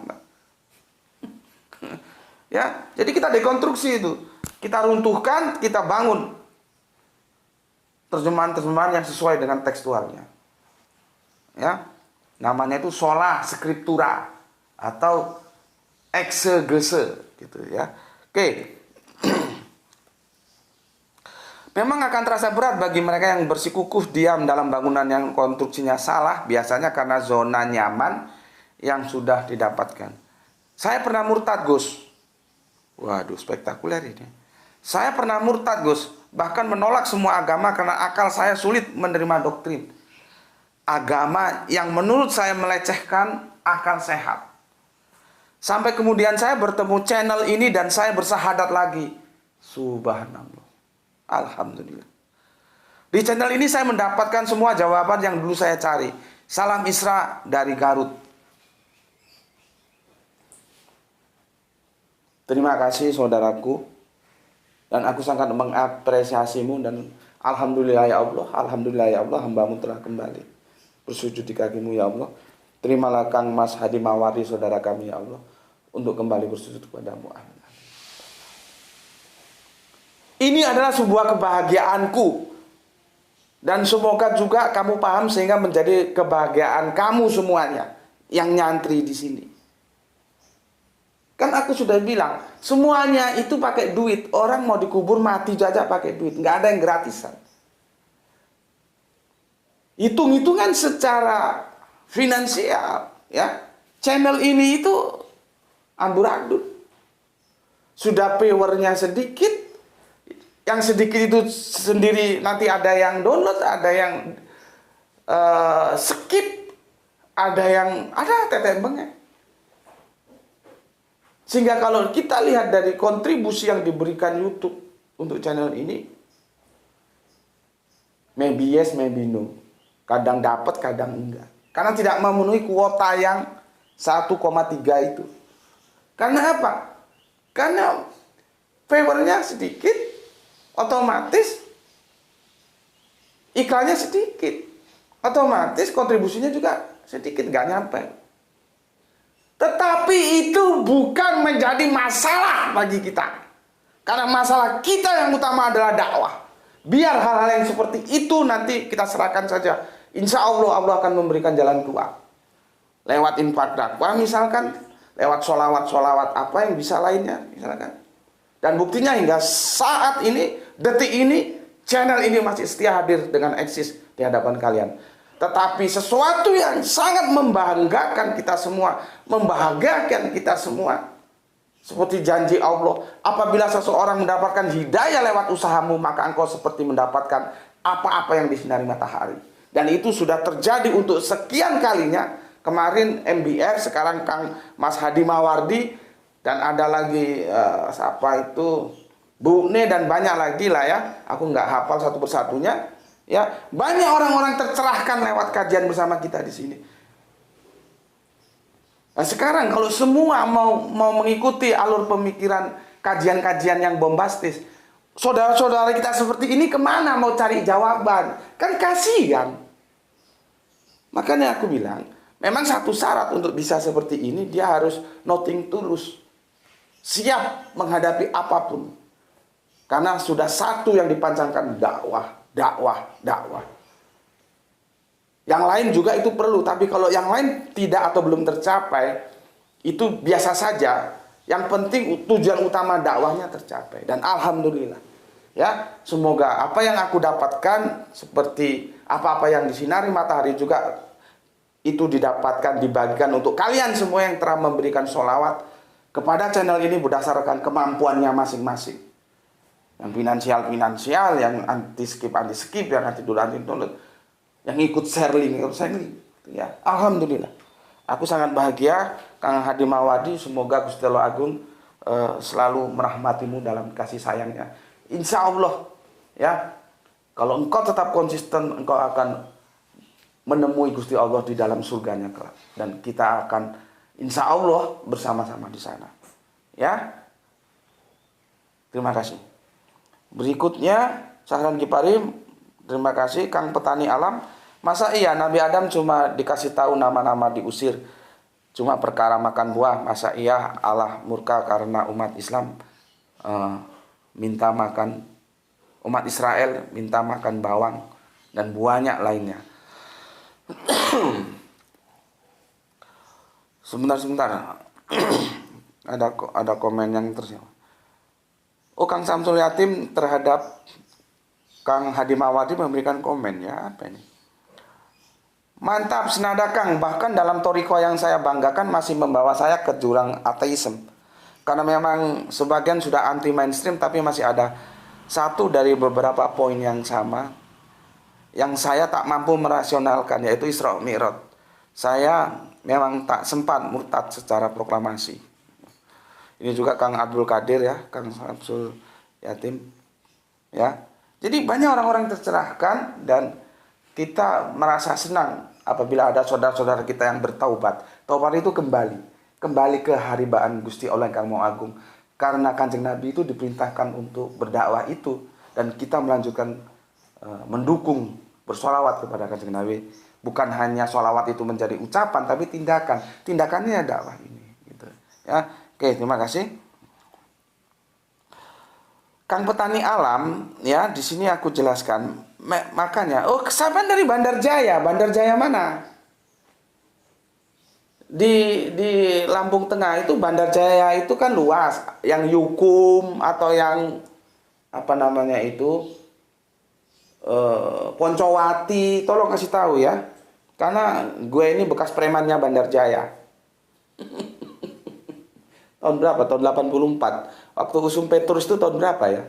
S1: Ya, jadi kita dekonstruksi itu. Kita runtuhkan, kita bangun terjemahan-terjemahan yang sesuai dengan tekstualnya. Ya. Namanya itu sola scriptura atau exegese gitu ya. Oke. Memang akan terasa berat bagi mereka yang bersikukuh diam dalam bangunan yang konstruksinya salah, biasanya karena zona nyaman yang sudah didapatkan. Saya pernah murtad, Gus. Waduh, spektakuler ini. Saya pernah murtad, Gus, bahkan menolak semua agama karena akal saya sulit menerima doktrin agama yang menurut saya melecehkan akal sehat. Sampai kemudian saya bertemu channel ini dan saya bersahadat lagi. Subhanallah. Alhamdulillah. Di channel ini saya mendapatkan semua jawaban yang dulu saya cari. Salam Isra dari Garut. Terima kasih saudaraku. Dan aku sangat mengapresiasimu. Dan alhamdulillah ya Allah, hambamu telah kembali bersujud di kakimu ya Allah. Terimalah Kang Mas Hadi Mawardi saudara kami ya Allah, untuk kembali bersujud kepadamu. Amin. Ini adalah sebuah kebahagiaanku. Dan semoga juga kamu paham sehingga menjadi kebahagiaan kamu semuanya yang nyantri di sini. Kan aku sudah bilang, semuanya itu pakai duit. Orang mau dikubur mati saja pakai duit, nggak ada yang gratisan. Hitung-hitungan secara finansial, ya, channel ini itu amburadul. Sudah powernya sedikit, yang sedikit itu sendiri nanti ada yang download, ada yang skip, ada tetek bengek. Sehingga kalau kita lihat dari kontribusi yang diberikan YouTube untuk channel ini, maybe yes, maybe no. Kadang dapat, kadang enggak. Karena tidak memenuhi kuota yang 1,3 itu. Karena apa? Karena Viewernya sedikit, otomatis iklannya sedikit, otomatis kontribusinya juga sedikit, nggak nyampe. Tetapi itu bukan menjadi masalah bagi kita. Karena masalah kita yang utama adalah dakwah. Biar hal-hal yang seperti itu nanti kita serahkan saja. Insya Allah, Allah akan memberikan jalan keluar. Lewat infak dakwah misalkan, lewat sholawat-sholawat apa yang bisa lainnya misalkan. Dan buktinya hingga saat ini, detik ini, channel ini masih setia hadir dengan eksis di hadapan kalian. Tetapi sesuatu yang sangat membanggakan kita semua, membahagiakan kita semua, seperti janji Allah, apabila seseorang mendapatkan hidayah lewat usahamu, maka engkau seperti mendapatkan apa-apa yang disinari matahari. Dan itu sudah terjadi untuk sekian kalinya. Kemarin MBR, sekarang Kang Mas Hadi Mawardi, dan ada lagi siapa itu, Bu Ne, dan banyak lagi lah ya. Aku nggak hafal satu persatunya. Ya, banyak orang-orang tercerahkan lewat kajian bersama kita di sini. Nah, sekarang kalau semua mau mengikuti alur pemikiran kajian-kajian yang bombastis, saudara-saudara kita seperti ini kemana mau cari jawaban? Kan kasihan. Makanya aku bilang, memang satu syarat untuk bisa seperti ini, dia harus nothing tulus, siap menghadapi apapun. Karena sudah satu yang dipancarkan, dakwah. Yang lain juga itu perlu, tapi kalau yang lain tidak atau belum tercapai, itu biasa saja. Yang penting tujuan utama dakwahnya tercapai. Dan alhamdulillah, ya, semoga apa yang aku dapatkan, seperti apa-apa yang disinari matahari juga, itu didapatkan, dibagikan untuk kalian semua yang telah memberikan sholawat kepada channel ini berdasarkan kemampuannya masing-masing. Yang finansial, yang anti skip, yang anti download, yang ikut share link, ya, alhamdulillah. Aku sangat bahagia, Kang Hadi Mawardi, semoga Gusti Allah Agung selalu merahmatimu dalam kasih sayangnya. Insya Allah, ya, kalau engkau tetap konsisten, engkau akan menemui Gusti Allah di dalam surganya kelak, dan kita akan insya Allah bersama-sama di sana. Ya, terima kasih. Berikutnya, Sahran Kipari, terima kasih. Kang Petani Alam, masa iya Nabi Adam cuma dikasih tahu nama-nama diusir, cuma perkara makan buah? Masa iya Allah murka karena umat Islam minta makan, umat Israel minta makan bawang dan buahnya lainnya? Sebentar. ada komen yang tersiap. Oh, Kang Samsul Yatim terhadap Kang Hadi Mawardi memberikan komen, ya, apa ini? Mantap senada Kang, bahkan dalam toriko yang saya banggakan masih membawa saya ke jurang ateisme. Karena memang sebagian sudah anti mainstream, tapi masih ada satu dari beberapa poin yang sama yang saya tak mampu merasionalkan, yaitu Isra Mi'raj. Saya memang tak sempat murtad secara proklamasi. Ini juga Kang Abdul Qadir, ya, Kang Samsul Yatim, ya. Jadi banyak orang-orang tercerahkan, dan kita merasa senang apabila ada saudara-saudara kita yang bertaubat. Taubat itu kembali ke haribaan Gusti Allah yang Maha Agung. Karena Kanjeng Nabi itu diperintahkan untuk berdakwah itu, dan kita melanjutkan mendukung bersolawat kepada Kanjeng Nabi. Bukan hanya solawat itu menjadi ucapan, tapi tindakannya dakwah ini, gitu. Ya, oke, terima kasih. Kang Petani Alam, ya, di sini aku jelaskan. Makanya, kesabaran dari Bandar Jaya. Bandar Jaya mana? Di Lampung Tengah itu Bandar Jaya itu kan luas. Yang Yukum atau yang apa namanya itu, Poncowati, tolong kasih tahu ya. Karena gue ini bekas premannya Bandar Jaya. Tahun berapa? Tahun 84. Waktu Usum Petrus itu tahun berapa ya?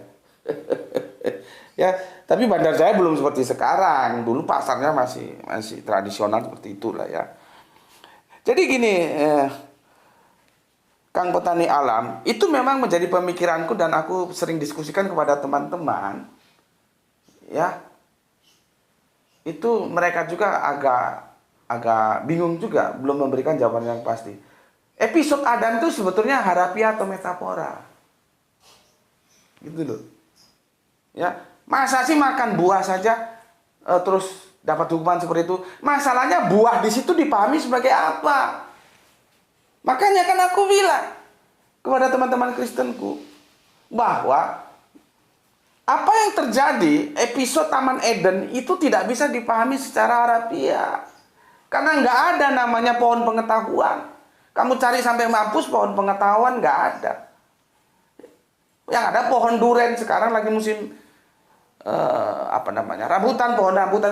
S1: Ya, tapi Bandar Jaya belum seperti sekarang. Dulu pasarnya masih tradisional seperti itulah ya. Jadi gini, Kang Petani Alam, itu memang menjadi pemikiranku dan aku sering diskusikan kepada teman-teman. Ya. Itu mereka juga agak bingung juga, belum memberikan jawaban yang pasti. Episode Adam itu sebetulnya harafiah atau metafora? Gitu loh. Ya, masa sih makan buah saja terus dapat hukuman seperti itu? Masalahnya buah di situ dipahami sebagai apa? Makanya kan aku bilang kepada teman-teman Kristenku bahwa apa yang terjadi episode Taman Eden itu tidak bisa dipahami secara harafiah. Karena nggak ada namanya pohon pengetahuan. Kamu cari sampai mampus pohon pengetahuan nggak ada. Yang ada pohon duren, sekarang lagi musim rambutan,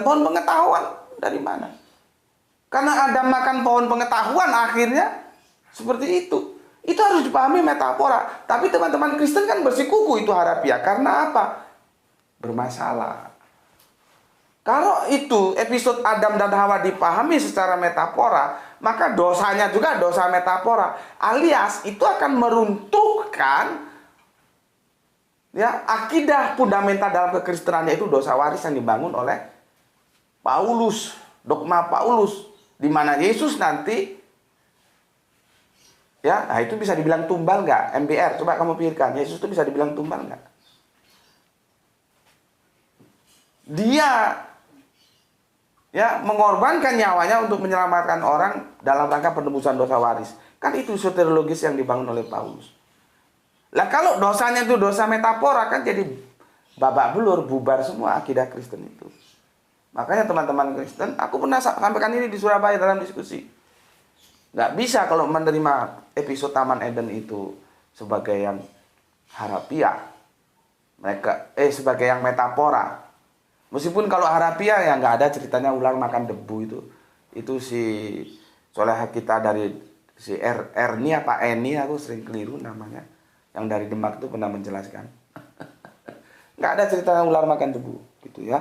S1: pohon pengetahuan dari mana? Karena Adam makan pohon pengetahuan akhirnya seperti itu. Itu harus dipahami metafora. Tapi teman-teman Kristen kan bersikuku itu harafiah. Karena apa? Bermasalah. Kalau itu episode Adam dan Hawa dipahami secara metafora, maka dosanya juga dosa metafora. Alias itu akan meruntuhkan ya akidah fundamental dalam kekristenan, yaitu dosa waris yang dibangun oleh Paulus, dogma Paulus, di mana Yesus nanti ya, nah itu bisa dibilang tumbal nggak? MBR, coba kamu pikirkan, Yesus itu bisa dibilang tumbal nggak? Dia ya mengorbankan nyawanya untuk menyelamatkan orang dalam rangka penebusan dosa waris. Kan itu soteriologis yang dibangun oleh Paulus. Lah kalau dosanya itu dosa metafora, kan jadi babak belur, bubar semua akidah Kristen itu. Makanya teman-teman Kristen, aku pernah sampaikan ini di Surabaya dalam diskusi. Nggak bisa kalau menerima episode Taman Eden itu sebagai yang harafiah, sebagai yang metafora. Meskipun kalau harafiah ya nggak ada ceritanya ular makan debu itu si soleha kita dari si Erni apa Eni, aku sering keliru namanya, yang dari Demak itu pernah menjelaskan. Nggak ada ceritanya ular makan debu gitu ya.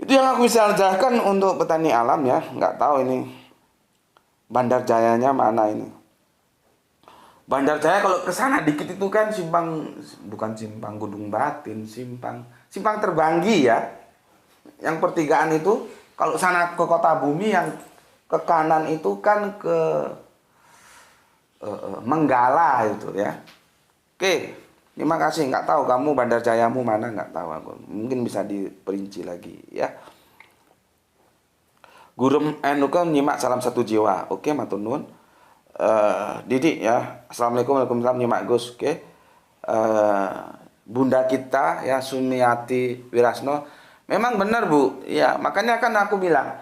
S1: Itu yang aku bisa jelaskan untuk petani alam ya. Nggak tahu ini Bandar Jayanya mana ini. Bandar Jaya kalau ke sana dikit itu kan bukan simpang Gunung Batin, simpang Terbanggi ya. Yang pertigaan itu kalau sana ke Kota Bumi, yang ke kanan itu kan ke Menggala itu ya. Oke, terima kasih. Nggak tahu kamu Bandar Jayamu mana, nggak tahu aku. Mungkin bisa diperinci lagi ya. Gurem kan nyimak salam satu jiwa. Oke, matur nuwun. Didik ya. Assalamualaikum, waalaikumsalam, nyimak Gus. Oke. Bunda kita ya Sumiati Wirasno. Memang benar Bu. Ya, makanya kan aku bilang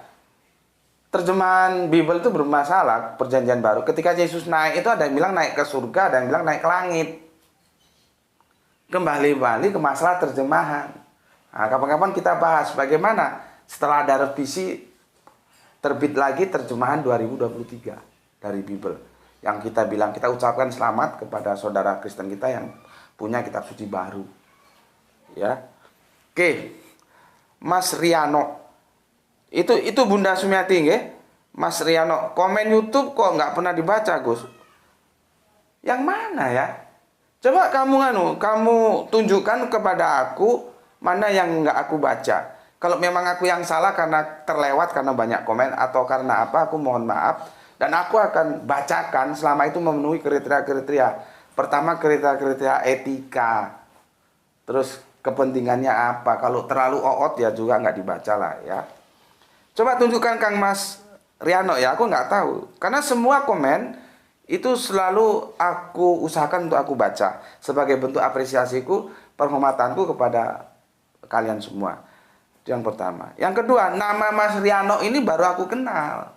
S1: terjemahan Bible itu bermasalah, perjanjian baru. Ketika Yesus naik itu ada yang bilang naik ke surga, ada yang bilang naik ke langit. Kembali ke masalah terjemahan. Nah, kapan-kapan kita bahas bagaimana setelah ada revisi terbit lagi terjemahan 2023 dari Bible. Yang kita bilang, kita ucapkan selamat kepada saudara Kristen kita yang punya kitab suci baru. Ya. Oke. Mas Riano. Itu Bunda Sumiati nggih. Mas Riano, komen YouTube kok nggak pernah dibaca, Gus. Yang mana ya? Coba kamu tunjukkan kepada aku mana yang nggak aku baca. Kalau memang aku yang salah karena terlewat karena banyak komen atau karena apa, aku mohon maaf. Dan aku akan bacakan selama itu memenuhi kriteria-kriteria. Pertama kriteria etika. Terus kepentingannya apa. Kalau terlalu oot ya juga nggak dibaca lah ya. Coba tunjukkan Kang Mas Riano ya, aku nggak tahu. Karena semua komen itu selalu aku usahakan untuk aku baca. Sebagai bentuk apresiasiku, penghormatanku kepada kalian semua. Itu yang pertama. Yang kedua, nama Mas Riano ini baru aku kenal.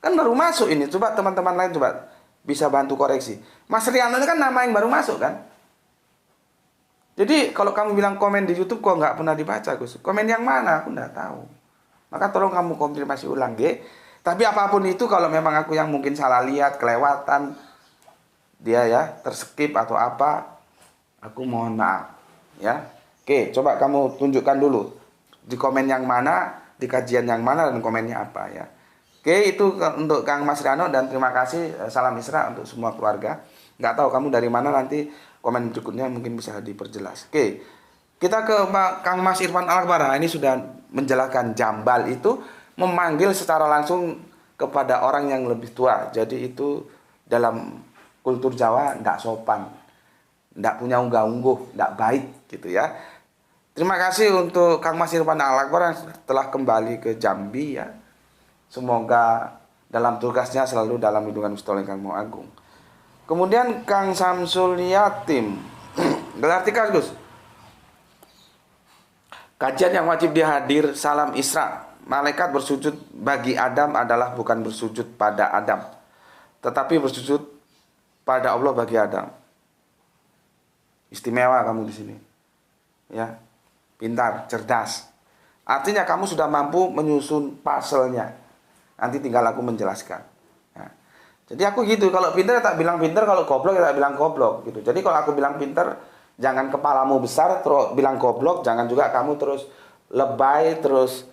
S1: Kan baru masuk ini. Coba teman-teman lain coba bisa bantu koreksi. Mas Riano ini kan nama yang baru masuk kan. Jadi kalau kamu bilang komen di YouTube kok nggak pernah dibaca Gus. Komen yang mana? Aku nggak tahu. Maka tolong kamu konfirmasi ulang G. Tapi apapun itu kalau memang aku yang mungkin salah lihat, kelewatan, dia ya terskip atau apa, aku mohon maaf ya. Oke, coba kamu tunjukkan dulu di komen yang mana, di kajian yang mana, dan komennya apa ya. Oke, itu untuk Kang Mas Riano dan terima kasih, salam Isra untuk semua keluarga. Nggak tahu kamu dari mana, nanti komen berikutnya mungkin bisa diperjelas. Oke, kita ke Kang Mas Irfan Al-Akbar. Ini sudah menjelaskan jambal itu memanggil secara langsung kepada orang yang lebih tua. Jadi itu dalam kultur Jawa tidak sopan. ndak punya unggah-ungguh, ndak baik gitu ya. Terima kasih untuk Kang Mas Irfan Al-Akbar yang telah kembali ke Jambi ya. Semoga dalam tugasnya selalu dalam lindungan Gusti Allah Kang Maha Agung. Kemudian Kang Samsul Yatim. Gelartikan Gus. Kajian yang wajib dihadir salam Isra. Malaikat bersujud bagi Adam adalah bukan bersujud pada Adam, tetapi bersujud pada Allah bagi Adam. Istimewa kamu di sini. Ya. Pintar, cerdas. Artinya kamu sudah mampu menyusun puzzle-nya. Nanti tinggal aku menjelaskan. Nah, jadi aku gitu, kalau pintar tak bilang pintar, kalau goblok tak bilang goblok gitu. Jadi kalau aku bilang pintar, jangan kepalamu besar terus bilang goblok, jangan juga kamu terus lebay, terus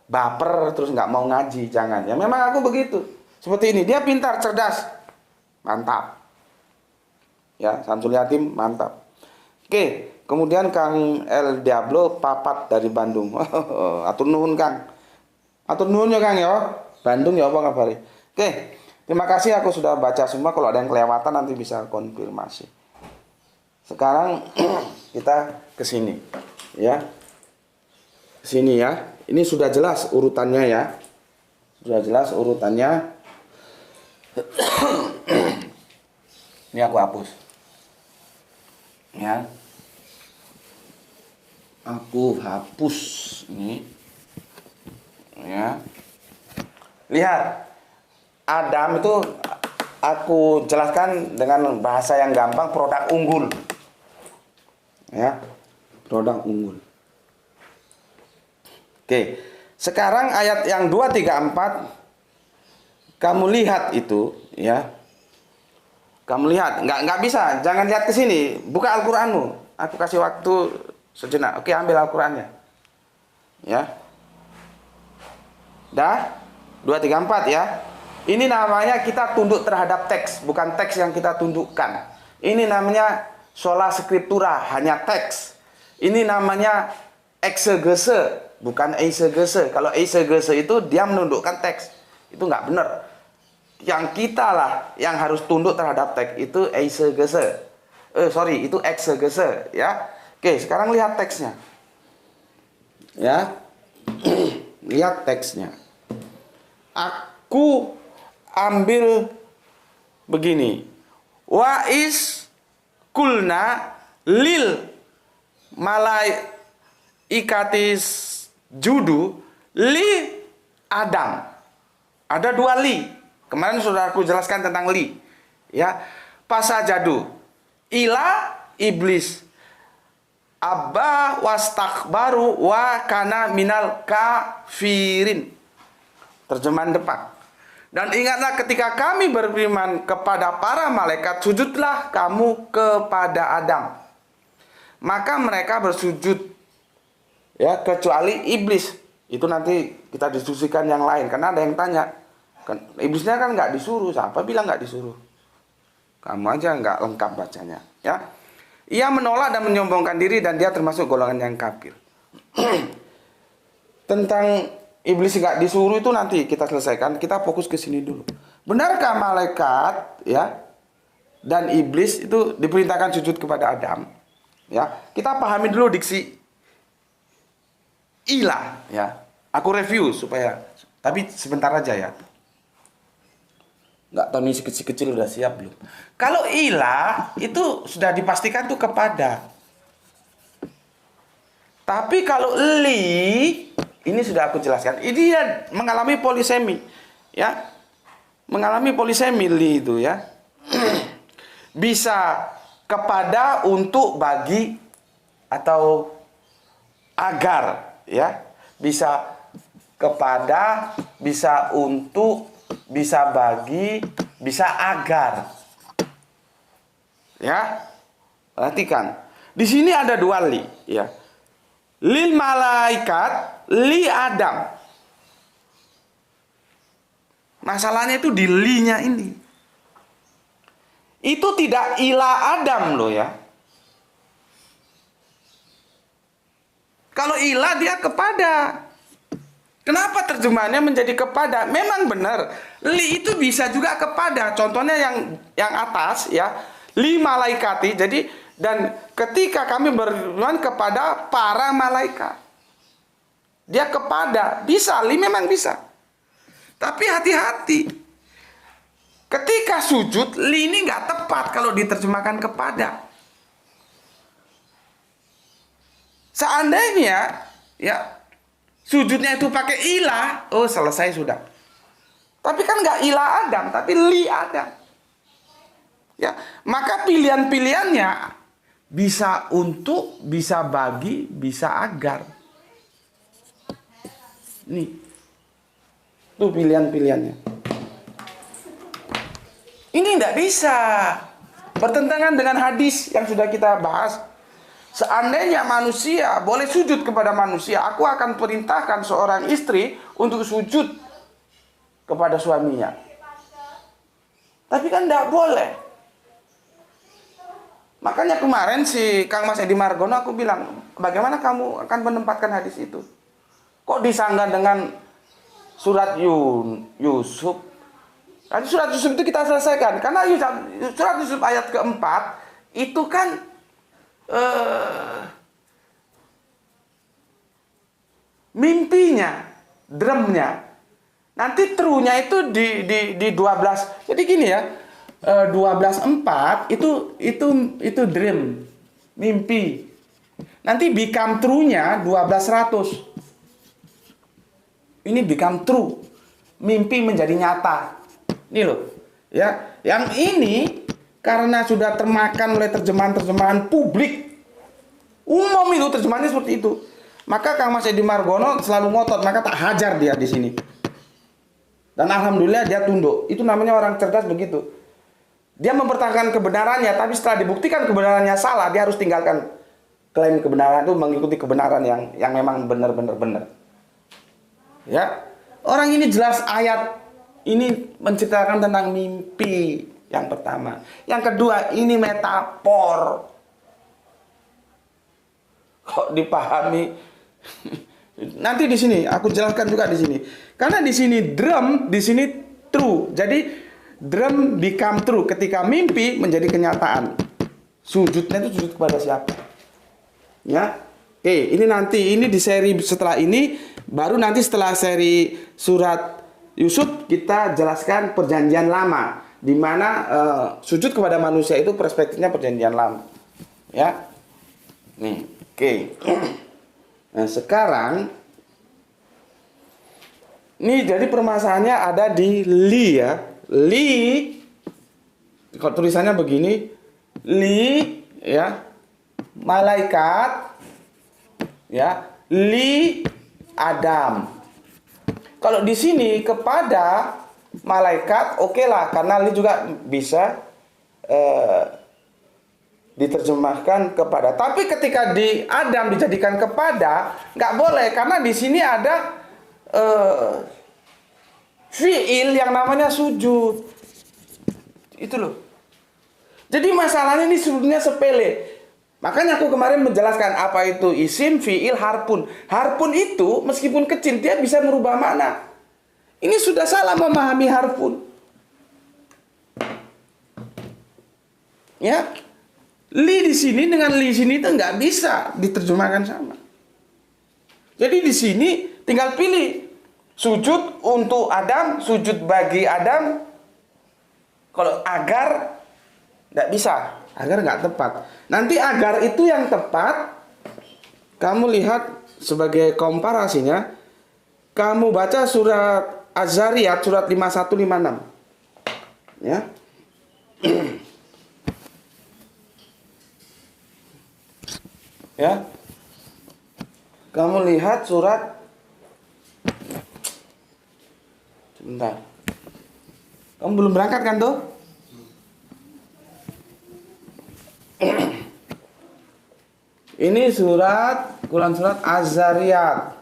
S1: baper, terus nggak mau ngaji, jangan. Ya memang aku begitu. Seperti ini, dia pintar, cerdas. Mantap. Ya, Samsul Yatim mantap. Oke, kemudian Kang El Diablo Papat dari Bandung. Atur nuhun Kang. Atur nuhun ya Kang ya. Bandung ya apa kabari? Oke, terima kasih aku sudah baca semua. Kalau ada yang kelewatan nanti bisa konfirmasi. Sekarang kita ke sini ya. Ke sini ya. Ini sudah jelas urutannya ya. Sudah jelas urutannya. Ini aku hapus. Ya. Aku hapus ini. Ya. Lihat, Adam itu aku jelaskan dengan bahasa yang gampang, produk unggul. Ya, produk unggul. Oke, sekarang ayat yang 2, 3, 4 kamu lihat itu, ya. Kamu lihat, nggak bisa, jangan lihat ke sini, buka Al-Qur'anmu. Aku kasih waktu sejenak. Oke, ambil Al-Qur'annya. Ya. Dah? 2, 3, 4 ya. Ini namanya kita tunduk terhadap teks, bukan teks yang kita tundukkan. Ini namanya sola scriptura, hanya teks. Ini namanya exegese, bukan eisegese. Kalau eisegese itu dia menundukkan teks. Itu nggak benar. Yang kita lah yang harus tunduk terhadap teks itu eisegese. Itu exegese ya. Oke, sekarang lihat teksnya. Ya. Lihat teksnya. Aku ambil begini. Wa is kulna lil malaikatis judu li Adam. Ada 2 li. Kemarin sudah aku jelaskan tentang li. Ya. Pasajadu ila iblis abba wastakbaru wa kana minal kafirin. Terjemahan depan. Dan ingatlah ketika kami berfirman kepada para malaikat, sujudlah kamu kepada Adam. Maka mereka bersujud. Ya, kecuali iblis. Itu nanti kita diskusikan yang lain. Karena ada yang tanya. Iblisnya kan nggak disuruh. Siapa bilang nggak disuruh? Kamu aja nggak lengkap bacanya. Ya. Ia menolak dan menyombongkan diri dan dia termasuk golongan yang kafir. Tentang iblis nggak disuruh itu nanti kita selesaikan. Kita fokus ke sini dulu. Benarkah malaikat ya dan iblis itu diperintahkan sujud kepada Adam? Ya, kita pahami dulu diksi ilah. Ya, aku review supaya. Tapi sebentar aja ya. Nggak tahu ini kecil-kecil udah siap belum? Kalau ilah itu sudah dipastikan tuh kepada. Tapi kalau li ini sudah aku jelaskan. Ini dia mengalami polisemi, ya, mengalami polisemi li itu ya. Bisa kepada, untuk, bagi, atau agar, ya. Bisa kepada, bisa untuk, bisa bagi, bisa agar. Ya, perhatikan. Di sini ada 2 li, ya. Lil malaikat, li Adam. Masalahnya itu di li-nya ini. Itu tidak ila Adam loh ya. Kalau ila dia kepada. Kenapa terjemahannya menjadi kepada? Memang benar. Li itu bisa juga kepada. Contohnya yang atas ya. Li malaikati. Jadi Dan ketika kami beriman kepada para malaikat. Dia kepada, bisa, li memang bisa. Tapi hati-hati. Ketika sujud, li ini nggak tepat kalau diterjemahkan kepada. Seandainya, ya, sujudnya itu pakai ilah, oh selesai sudah. Tapi kan nggak ilah Adam, tapi li Adam. Ya, maka pilihan-pilihannya bisa untuk, bisa bagi, bisa agar. Nih, tuh pilihan-pilihannya. Ini tidak bisa bertentangan dengan hadis yang sudah kita bahas. Seandainya manusia boleh sujud kepada manusia, aku akan perintahkan seorang istri untuk sujud kepada suaminya. Tapi kan tidak boleh. Makanya kemarin si Kang Mas Edi Margono aku bilang, bagaimana kamu akan menempatkan hadis itu? Kok disanggah dengan surat Yusuf? Kan surat Yusuf itu kita selesaikan. Karena surat Yusuf ayat keempat itu kan mimpinya, drumnya. Nanti true-nya itu di 12. Jadi gini ya, 12:4 itu dream, mimpi. Nanti become true-nya 12:100. Ini become true. Mimpi menjadi nyata. Ini loh. Ya, yang ini karena sudah termakan oleh terjemahan-terjemahan publik. Umum itu terjemahannya seperti itu. Maka Kang Mas Edi Margono selalu ngotot, maka tak hajar dia di sini. Dan alhamdulillah dia tunduk. Itu namanya orang cerdas begitu. Dia mempertahankan kebenarannya, tapi setelah dibuktikan kebenarannya salah, dia harus tinggalkan klaim kebenaran itu, mengikuti kebenaran yang memang benar-benar benar. Ya, orang ini jelas ayat ini menceritakan tentang mimpi yang pertama. Yang kedua, ini metafor. Kok dipahami? Nanti di sini aku jelaskan juga di sini. Karena di sini drum, di sini true. Jadi drum become true ketika mimpi menjadi kenyataan. Sujudnya itu sujud kepada siapa? Ya. Oke, ini nanti ini di seri setelah ini, baru nanti setelah seri surat Yusuf kita jelaskan perjanjian lama, di mana sujud kepada manusia itu perspektifnya perjanjian lama. Ya. Nih, oke. Nah, sekarang ini jadi permasalahannya ada di li ya. Li, kalau tulisannya begini, li ya, malaikat ya, li Adam. Kalau di sini kepada malaikat, oke lah, karena li juga bisa diterjemahkan kepada. Tapi ketika di Adam dijadikan kepada, nggak boleh, karena di sini ada fiil yang namanya sujud. Itu loh. Jadi masalahnya ini sebenarnya sepele. Makanya aku kemarin menjelaskan apa itu isim, fiil, harpun. Harpun itu meskipun kecil dia bisa merubah makna. Ini sudah salah memahami harpun. Ya. Li di sini dengan li sini itu nggak bisa diterjemahkan sama. Jadi di sini tinggal pilih sujud untuk Adam, sujud bagi Adam. Kalau agar nggak bisa. Agar nggak tepat. Nanti agar itu yang tepat. Kamu lihat sebagai komparasinya. Kamu baca surat Az-Zariyat surat 51-56. Ya. Ya. Kamu lihat surat. Sebentar. Kamu belum berangkat kan tuh? Ini Quran surat Az-Zariyat.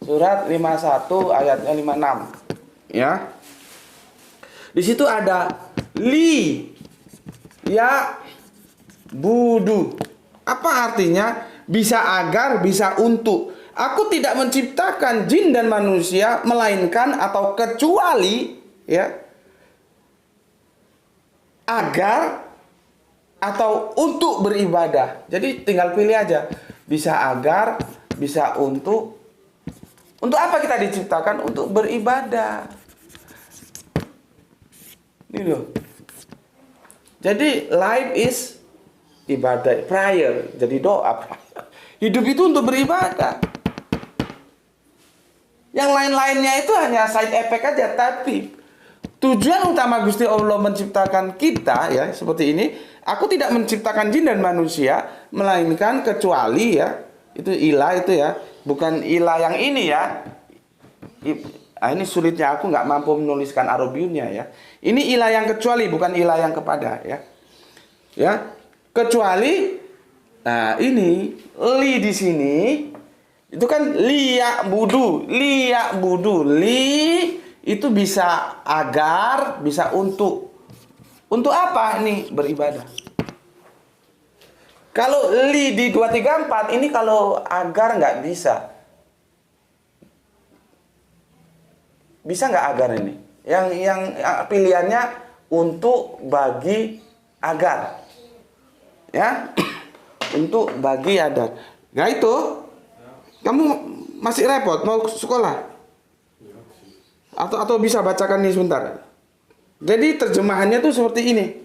S1: Surat 51 ayatnya 56. Ya. Di situ ada li ya budu. Apa artinya? Bisa agar, bisa untuk. Aku tidak menciptakan jin dan manusia melainkan atau kecuali ya agar atau untuk beribadah. Jadi tinggal pilih aja. Bisa agar, bisa untuk. Untuk apa kita diciptakan? Untuk beribadah. Ini loh. Jadi life is ibadah, prayer. Jadi doa. Hidup itu untuk beribadah. Yang lain-lainnya itu hanya side effect aja. Tapi tujuan utama Gusti Allah menciptakan kita ya seperti ini. Aku tidak menciptakan jin dan manusia, melainkan kecuali ya itu ilah itu ya, bukan ilah yang ini ya. Ini sulitnya, aku nggak mampu menuliskan Arabiunnya ya. Ini ilah yang kecuali, bukan ilah yang kepada ya. Ya, kecuali. Nah ini li di sini itu kan liya budu, li itu bisa agar, bisa untuk. Untuk apa nih beribadah? Kalau li di 234 ini kalau agar nggak bisa. Bisa nggak agar ini? Yang pilihannya untuk, bagi, agar. Ya. Untuk, bagi, agar. Nah itu kamu masih repot mau sekolah? Atau bisa bacakan nih sebentar. Jadi terjemahannya tuh seperti ini.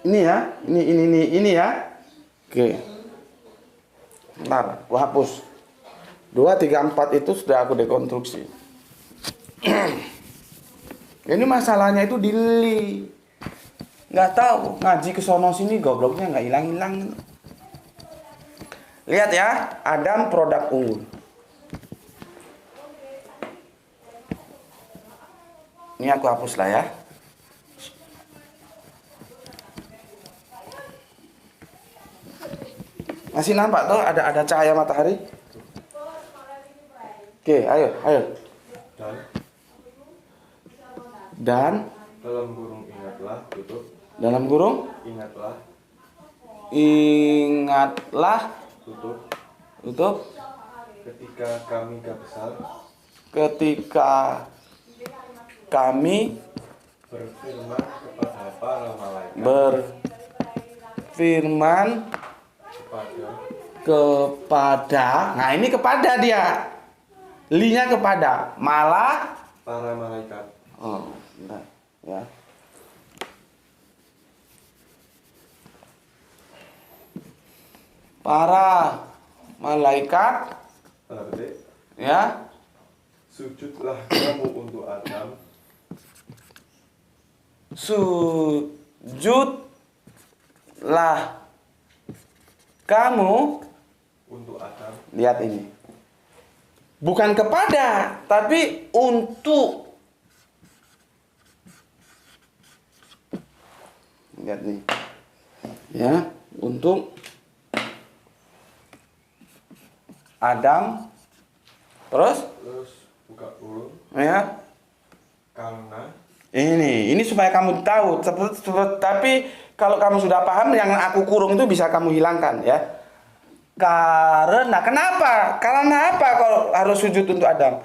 S1: Ini ya, ini ya. Oke. Bentar, aku hapus. 2, 3, 4 itu sudah aku dekonstruksi. Ini masalahnya itu di li. Nggak tahu, ngaji ke sono sini gobloknya nggak hilang-hilang. Lihat ya, Adam produk unggul. Ini aku hapus lah ya. Masih nampak tuh ada cahaya matahari? Oke, ayo. Dan
S2: dalam kurung ingatlah, tutup.
S1: Dalam kurung ingatlah, tutup.
S2: Ketika kami besar.
S1: Ketika kami
S2: berfirman kepada para malaikat.
S1: Berfirman kepada. Nah ini kepada dia. Linya kepada. Malah
S2: para malaikat.
S1: Oh, bentar ya. Para malaikat. Ya.
S2: Sujudlah kamu untuk Adam.
S1: Sujudlah kamu
S2: untuk Adam.
S1: Lihat ini. Bukan kepada, tapi untuk. Lihat nih. Ya, untuk Adam. Terus
S2: buka kurung.
S1: Ya.
S2: Karena
S1: ini supaya kamu tahu. Tapi kalau kamu sudah paham, yang aku kurung itu bisa kamu hilangkan ya. Karena kenapa? Karena apa kalau harus sujud untuk Adam?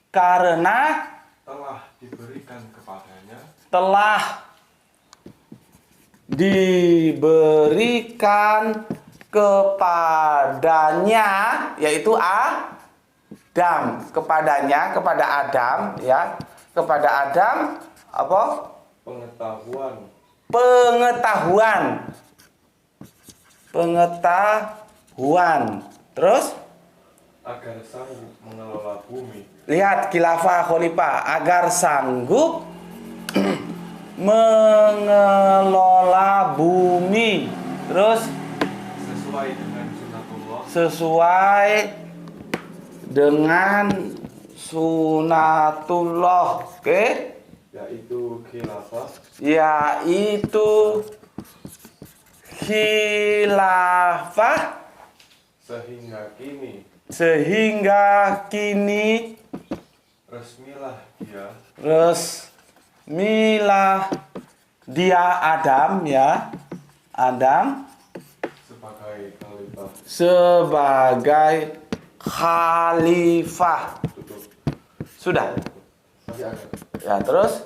S1: Karena
S2: telah diberikan kepadanya.
S1: Telah diberikan kepadanya, yaitu Adam. Kepadanya, kepada Adam ya. Kepada Adam apa? Pengetahuan. Terus
S2: agar sanggup mengelola bumi.
S1: Lihat khilafah khalifah, agar sanggup mengelola bumi. Terus sesuai dengan sunatullah. Oke?
S2: Yaitu
S1: khilafah sehingga kini resmilah dia Adam ya. Adam sebagai khalifah. Sudah. Ya, terus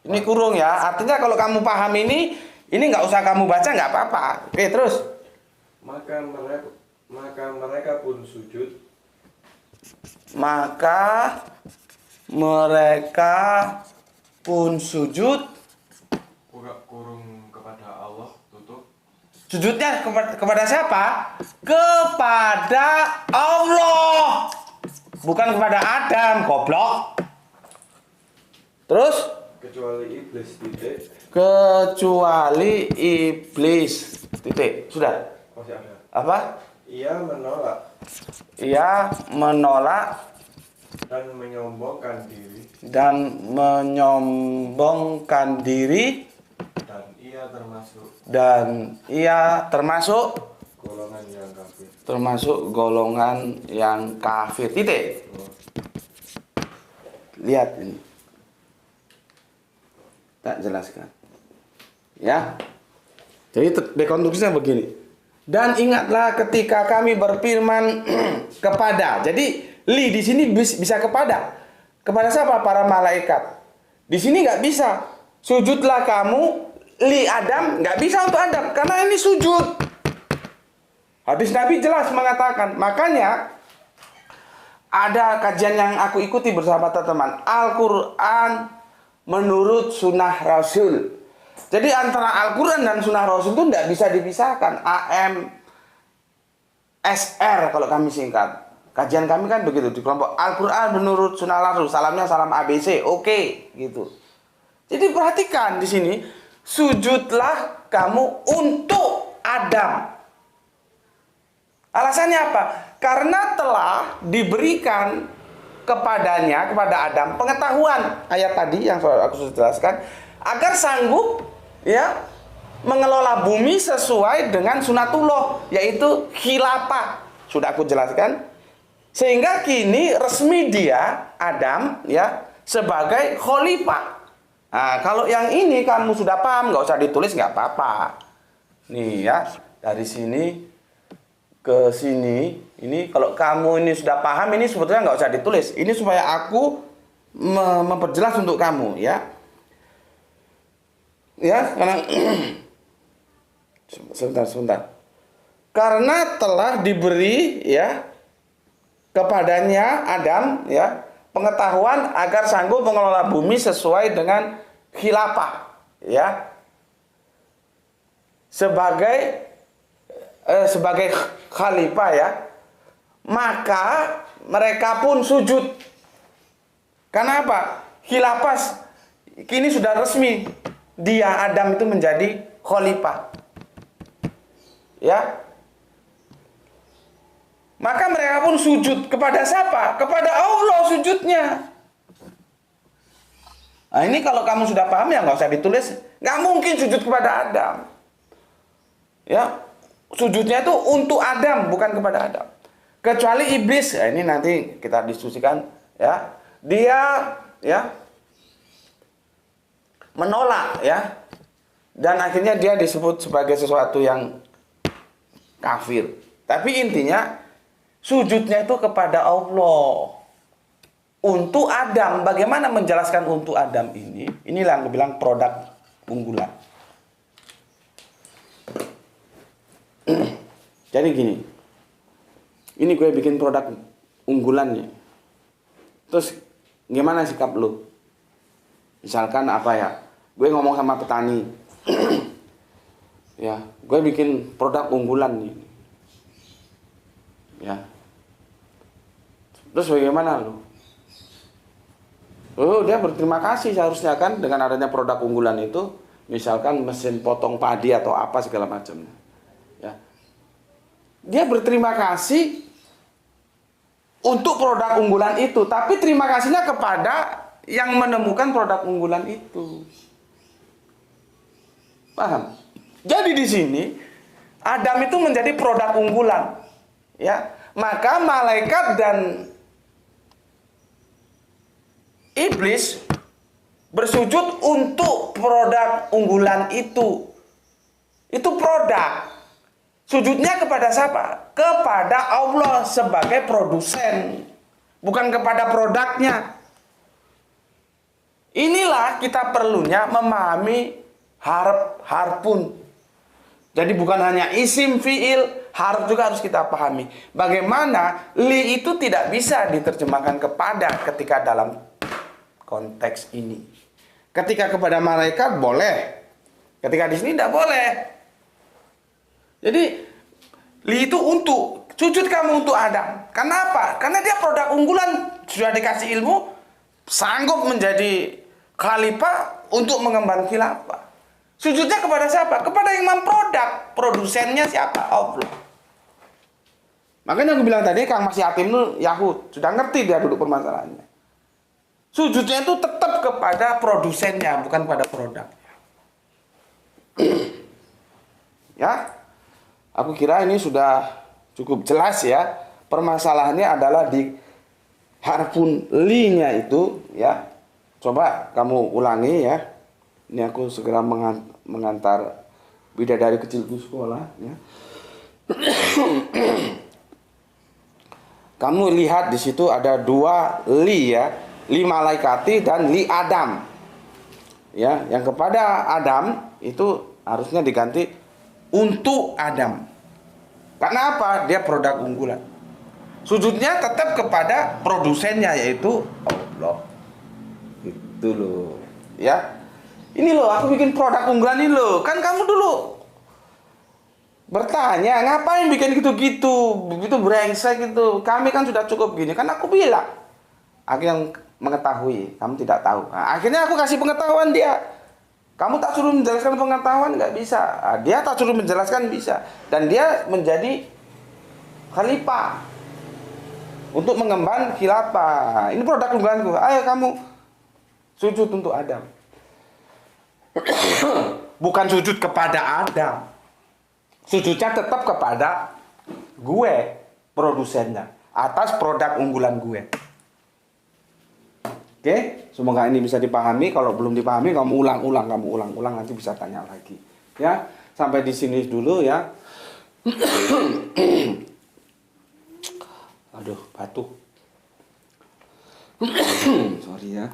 S1: ini kurung ya. Artinya kalau kamu paham ini, Ini nggak usah kamu baca, nggak apa-apa. Oke, terus.
S2: Maka mereka pun sujud.
S1: Maka mereka pun sujud.
S2: Kurung kepada Allah, tutup.
S1: Sujudnya kepada siapa? Kepada Allah. Bukan kepada Adam, goblok. Terus?
S2: Kecuali iblis, titik.
S1: Kecuali iblis. Titik. Sudah.
S2: Masih ada.
S1: Apa?
S2: Ia menolak
S1: Ia menolak
S2: dan menyombongkan diri,
S1: dan ia termasuk
S2: golongan yang kafir.
S1: golongan yang kafir. Titik. Lihat ini. Tak jelaskan. Ya. Jadi dekonstruksinya begini. Dan ingatlah ketika kami berfirman kepada. Jadi li di sini bisa kepada. Kepada siapa? Para malaikat. Di sini nggak bisa. Sujudlah kamu li Adam, nggak bisa untuk Adam karena ini sujud. Hadis Nabi jelas mengatakan. Makanya ada kajian yang aku ikuti bersama teman-teman. Al-Quran menurut sunnah Rasul. Jadi antara Al-Quran dan sunnah Rasul itu tidak bisa dipisahkan. AMSR kalau kami singkat. Kajian kami kan begitu di kelompok Al-Quran menurut sunnah Rasul. Salamnya salam ABC. Oke, gitu. Jadi perhatikan di sini. Sujudlah kamu untuk Adam. Alasannya apa? Karena telah diberikan kepada Adam pengetahuan. Ayat tadi yang aku sudah jelaskan. Agar sanggup ya mengelola bumi sesuai dengan sunatullah, yaitu khilafah. Sudah aku jelaskan. Sehingga kini resmi dia Adam ya sebagai khalifah. Nah, kalau yang ini kamu sudah paham, nggak usah ditulis, nggak apa-apa. Nih ya, dari sini ke sini. Ini kalau kamu ini sudah paham, ini sebetulnya nggak usah ditulis. Ini supaya aku memperjelas untuk kamu ya. Ya, karena sebentar. Karena telah diberi ya kepadanya Adam ya pengetahuan agar sanggup mengelola bumi sesuai dengan khilafah ya. Sebagai khalifah ya. Maka mereka pun sujud. Karena apa? Khilafah kini sudah resmi. Dia Adam itu menjadi khalifah. Ya. Maka mereka pun sujud kepada siapa? Kepada Allah sujudnya. Nah ini kalau kamu sudah paham ya nggak usah ditulis. Nggak mungkin sujud kepada Adam. Ya. Sujudnya itu untuk Adam bukan kepada Adam. Kecuali iblis. Ya, ini nanti kita diskusikan ya. Dia ya menolak ya. Dan akhirnya dia disebut sebagai sesuatu yang kafir. Tapi intinya sujudnya itu kepada Allah. Untuk Adam. Bagaimana menjelaskan untuk Adam ini? Inilah yang gue bilang produk unggulan. Jadi gini. Ini gue bikin produk unggulannya. Terus gimana sikap lu? Misalkan apa ya? Gue ngomong sama petani. Ya, gue bikin produk unggulan nih. Ya. Terus bagaimana lu? Oh, dia berterima kasih seharusnya kan dengan adanya produk unggulan itu, misalkan mesin potong padi atau apa segala macamnya. Ya. Dia berterima kasih untuk produk unggulan itu, tapi terima kasihnya kepada yang menemukan produk unggulan itu. Paham? Jadi di sini Adam itu menjadi produk unggulan. Ya, maka malaikat dan iblis bersujud untuk produk unggulan itu. Itu produk. Sujudnya kepada siapa? Kepada Allah sebagai produsen, bukan kepada produknya. Inilah kita perlunya memahami harfun. Jadi bukan hanya isim fiil, harf juga harus kita pahami. Bagaimana li itu tidak bisa diterjemahkan kepada ketika dalam konteks ini. Ketika kepada malaikat boleh, ketika di sini tidak boleh. Jadi li itu untuk sujud kamu untuk Adam. Kenapa? Karena dia produk unggulan, sudah dikasih ilmu, sanggup menjadi khalifah untuk mengemban khilafah. Sujudnya kepada siapa? Kepada yang memproduk. Produsennya siapa? Allah. Makanya aku bilang tadi, Kang Mas Yatim itu Yahud. Sudah ngerti dia duduk permasalahannya. Sujudnya itu tetap kepada produsennya, bukan pada produknya. Ya, aku kira ini sudah cukup jelas ya. Permasalahannya adalah di harfun li-nya itu ya. Coba kamu ulangi ya. Ini aku segera mengantar bidadari kecilku sekolah ya. Kamu lihat di situ ada dua li ya, li malaikati dan li Adam. Ya, yang kepada Adam itu harusnya diganti untuk Adam. Karena apa? Dia produk unggulan. Sujudnya tetap kepada produsennya yaitu Allah. Itu loh. Ya. Ini loh, aku bikin produk unggulan ini loh. Kan kamu dulu bertanya, ngapain bikin gitu-gitu? Begitu brengsek gitu. Kami kan sudah cukup gini. Kan aku bilang. Aku yang mengetahui, kamu tidak tahu. Nah, akhirnya aku kasih pengetahuan dia. Kamu tak suruh menjelaskan pengetahuan, nggak bisa. Nah, dia tak suruh menjelaskan, bisa. Dan dia menjadi khalifah untuk mengemban khilafah. Ini produk unggulanku. Ayo kamu sujud untuk Adam. Bukan sujud kepada Adam. Sujudnya tetap kepada gue, produsennya, atas produk unggulan gue. Oke, semoga ini bisa dipahami. Kalau belum dipahami, kamu ulang-ulang nanti bisa tanya lagi. Ya, sampai di sini dulu ya. Aduh, batuk. Sorry ya.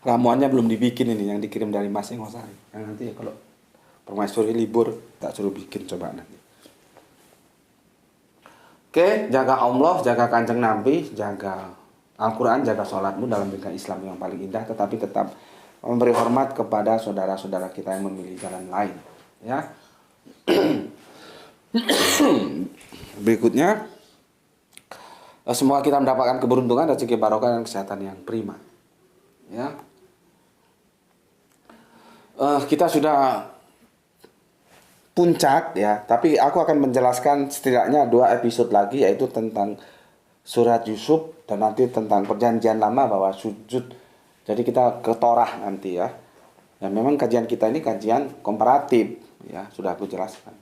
S1: Ramuannya belum dibikin ini, yang dikirim dari Mas Ngosari. Yang nanti kalau permaisuri libur, tak suruh bikin, coba nanti. Oke, jaga Allah, jaga Kanjeng Nabi, jaga Al-Quran, jaga sholatmu dalam bingkai Islam yang paling indah, tetapi tetap memberi hormat kepada saudara-saudara kita yang memilih jalan lain. Ya. Berikutnya, semoga kita mendapatkan keberuntungan, rezeki barokah dan kesehatan yang prima. Ya. Kita sudah puncak ya, tapi aku akan menjelaskan setidaknya 2 episode lagi, yaitu tentang surat Yusuf dan nanti tentang perjanjian lama bahwa sujud. Jadi kita ke Torah nanti ya. Ya memang kajian kita ini kajian komparatif ya, sudah aku jelaskan.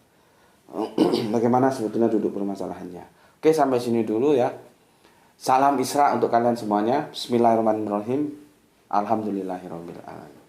S1: Bagaimana sebetulnya duduk permasalahannya. Oke, sampai sini dulu ya. Salam Isra untuk kalian semuanya. Bismillahirrahmanirrahim. Alhamdulillahirabbil alamin.